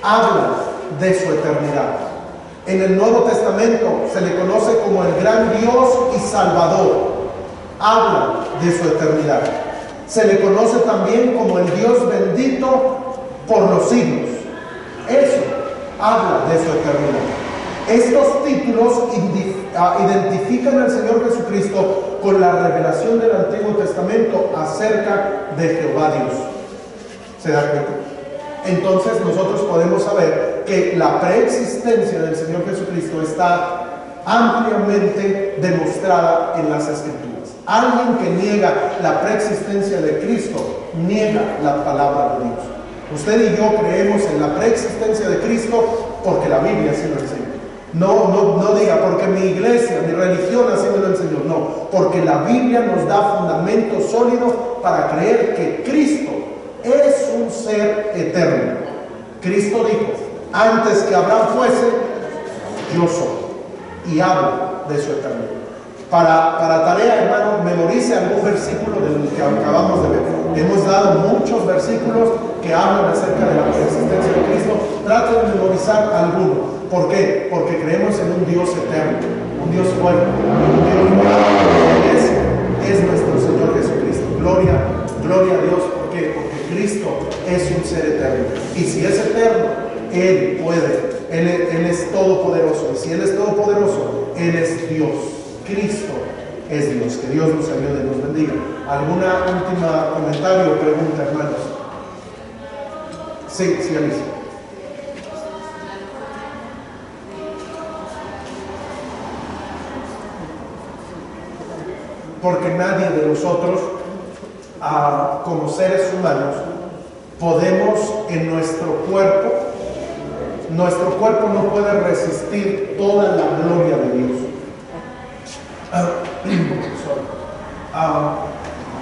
habla de su eternidad. En el Nuevo Testamento se le conoce como el gran Dios y Salvador, habla de su eternidad. Se le conoce también como el Dios bendito por los siglos. Eso habla de su eternidad. Estos títulos identifican al Señor Jesucristo con la revelación del Antiguo Testamento acerca de Jehová Dios. ¿Se da cuenta? Entonces nosotros podemos saber que la preexistencia del Señor Jesucristo está ampliamente demostrada en las Escrituras. Alguien que niega la preexistencia de Cristo niega la palabra de Dios. Usted y yo creemos en la preexistencia de Cristo porque la Biblia así lo enseña. No diga porque mi iglesia, mi religión así me lo enseñó. No, porque la Biblia nos da fundamento sólido para creer que Cristo es un ser eterno. Cristo dijo: antes que Abraham fuese, yo soy. Y habla de su eternidad. Para tarea, hermano, memorice algún versículo del que acabamos de ver. Hemos dado muchos versículos que hablan acerca de la preexistencia de Cristo. Trate de memorizar alguno. ¿Por qué? Porque creemos en un Dios eterno, un Dios fuerte, un Dios bueno. Ese es nuestro Señor Jesucristo. Gloria a Dios. ¿Por qué? Porque Cristo es un ser eterno. Y si es eterno, Él puede. Él es todopoderoso. Y si Él es todopoderoso, Él es Dios. Cristo es Dios. Que Dios nos ayude y nos bendiga. ¿Alguna última comentario o pregunta, hermanos? Sí, Alicia. Porque nadie de nosotros, como seres humanos, podemos en nuestro cuerpo no puede resistir toda la gloria de Dios.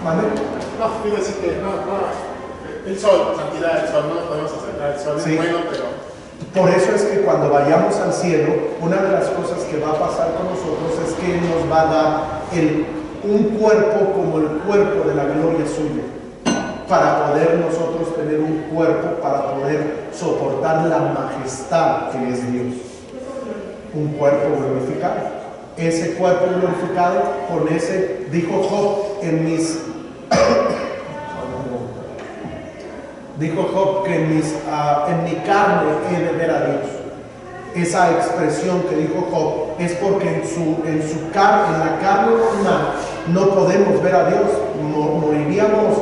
¿Vale? No, quiero decir que El sol, santidad, el sol, no nos podemos acercar, el sol Sí. es bueno, pero Por eso es que cuando vayamos al cielo, una de las cosas que va a pasar con nosotros es que Él nos va a dar un cuerpo como el cuerpo de la gloria suya, para poder nosotros tener un cuerpo, para poder soportar la majestad que es Dios. Un cuerpo glorificado. Ese cuerpo glorificado, con ese, dijo Job, dijo Job que en mi carne he de ver a Dios. Esa expresión que dijo Job es porque en la carne normal no podemos ver a Dios, moriríamos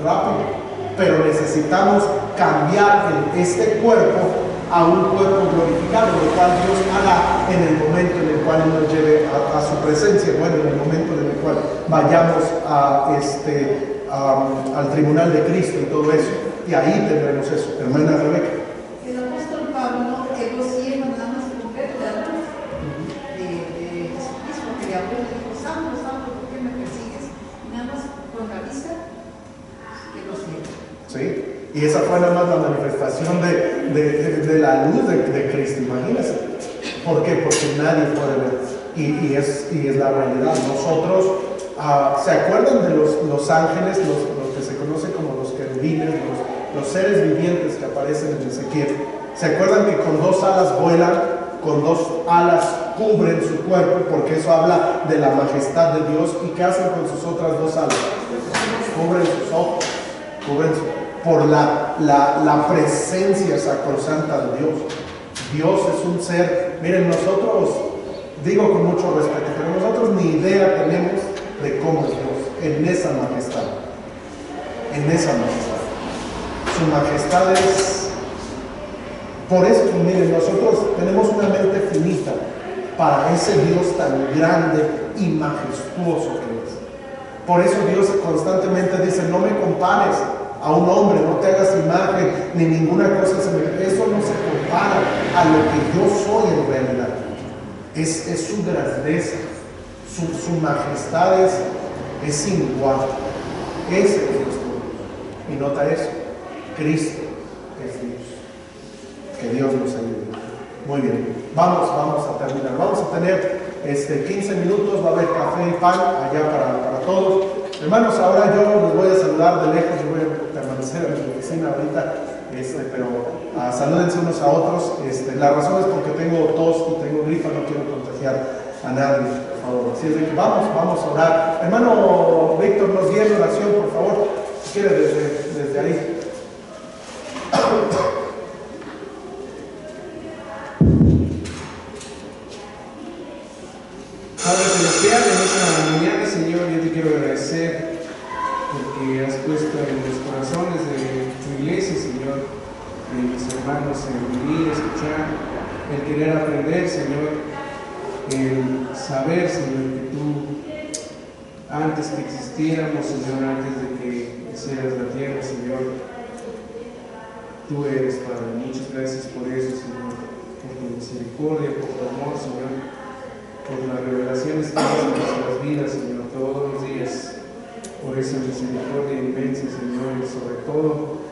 rápido, pero necesitamos cambiar este cuerpo a un cuerpo glorificado, lo cual Dios hará en el momento en el cual nos lleve a su presencia, bueno, en el momento en el cual vayamos al tribunal de Cristo y todo eso, y ahí tendremos eso. Hermana Rebeca. El apóstol Pablo elogió nada más concreto de la luz de Jesucristo, que le habló y le dijo, santo, santo, ¿por qué me persigues? Y nada más con la vista elogió. ¿Sí? Y esa fue nada más la manifestación de la luz de Cristo, imagínense. ¿Por qué? Porque nadie puede ver. Y es la realidad. Nosotros, ¿se acuerdan de los ángeles, los que se conocen como los querubines, los seres vivientes que aparecen en Ezequiel? ¿Se acuerdan que con 2 alas vuelan, con 2 alas cubren su cuerpo, porque eso habla de la majestad de Dios? ¿Y qué hacen con sus otras 2 alas? Cubren sus ojos, por la presencia sacrosanta de Dios. Dios es un ser, miren, nosotros, digo con mucho respeto, pero nosotros ni idea tenemos de cómo es Dios, en esa majestad. Su majestad es, por eso, miren, nosotros tenemos una mente finita para ese Dios tan grande y majestuoso que es. Por eso Dios constantemente dice, no me compares a un hombre, no te hagas imagen ni ninguna cosa semejante. Eso no se compara a lo que yo soy en realidad. Es su grandeza, su majestad es sin igual. Ese es Dios. Y nota eso, Cristo es Dios. Que Dios nos ayude. Muy bien, vamos a terminar. Vamos a tener 15 minutos, va a haber café y pan allá para todos. Hermanos, ahora yo los voy a saludar de lejos, yo voy a permanecer en mi oficina ahorita, pero salúdense unos a otros. La razón es porque tengo tos y tengo gripa, no quiero contagiar a nadie, por favor. Así es de que vamos a orar. Hermano Víctor, nos guía en oración, por favor, si quiere desde ahí. Padre celestial, en esta mañana, Señor, yo te quiero agradecer porque has puesto en los corazones de tu iglesia, Señor, de mis hermanos, el venir, escuchar, el querer aprender, Señor, el saber, Señor, que tú, antes que existiéramos, Señor, antes de que hicieras la tierra, Señor, tú eres, Padre. Muchas gracias por eso, Señor, por tu misericordia, por tu amor, Señor, por las revelaciones que haces en nuestras vidas, Señor, todos los días, por esa misericordia inmensa, Señor, y sobre todo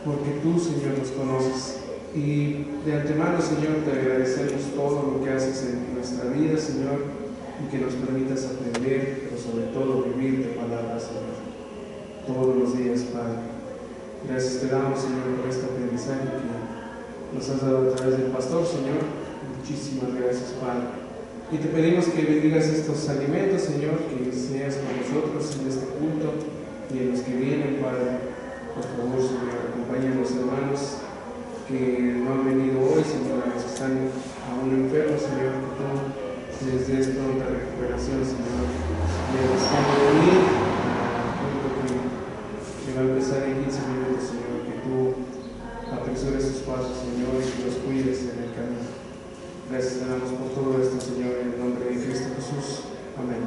porque tú, Señor, nos conoces. Y de antemano, Señor, te agradecemos todo lo que haces en nuestra vida, Señor, y que nos permitas aprender, pero sobre todo vivir tu palabra, Señor, todos los días, Padre. Gracias te damos, Señor, por este aprendizaje que nos has dado a través del pastor, Señor. Muchísimas gracias, Padre. Y te pedimos que bendigas estos alimentos, Señor, que seas con nosotros en este culto y en los que vienen, Padre. Por favor, Señor, acompaña a los hermanos que no han venido hoy, Señor, a los que están aún enfermos, Señor, que tú les des pronta recuperación, Señor. Y a los que han de venir, que va a empezar en 15 minutos, Señor, que tú apresures sus pasos, Señor, y que los cuides en el camino. Gracias te damos por todo esto, Señor, en el nombre de Cristo Jesús. Amén.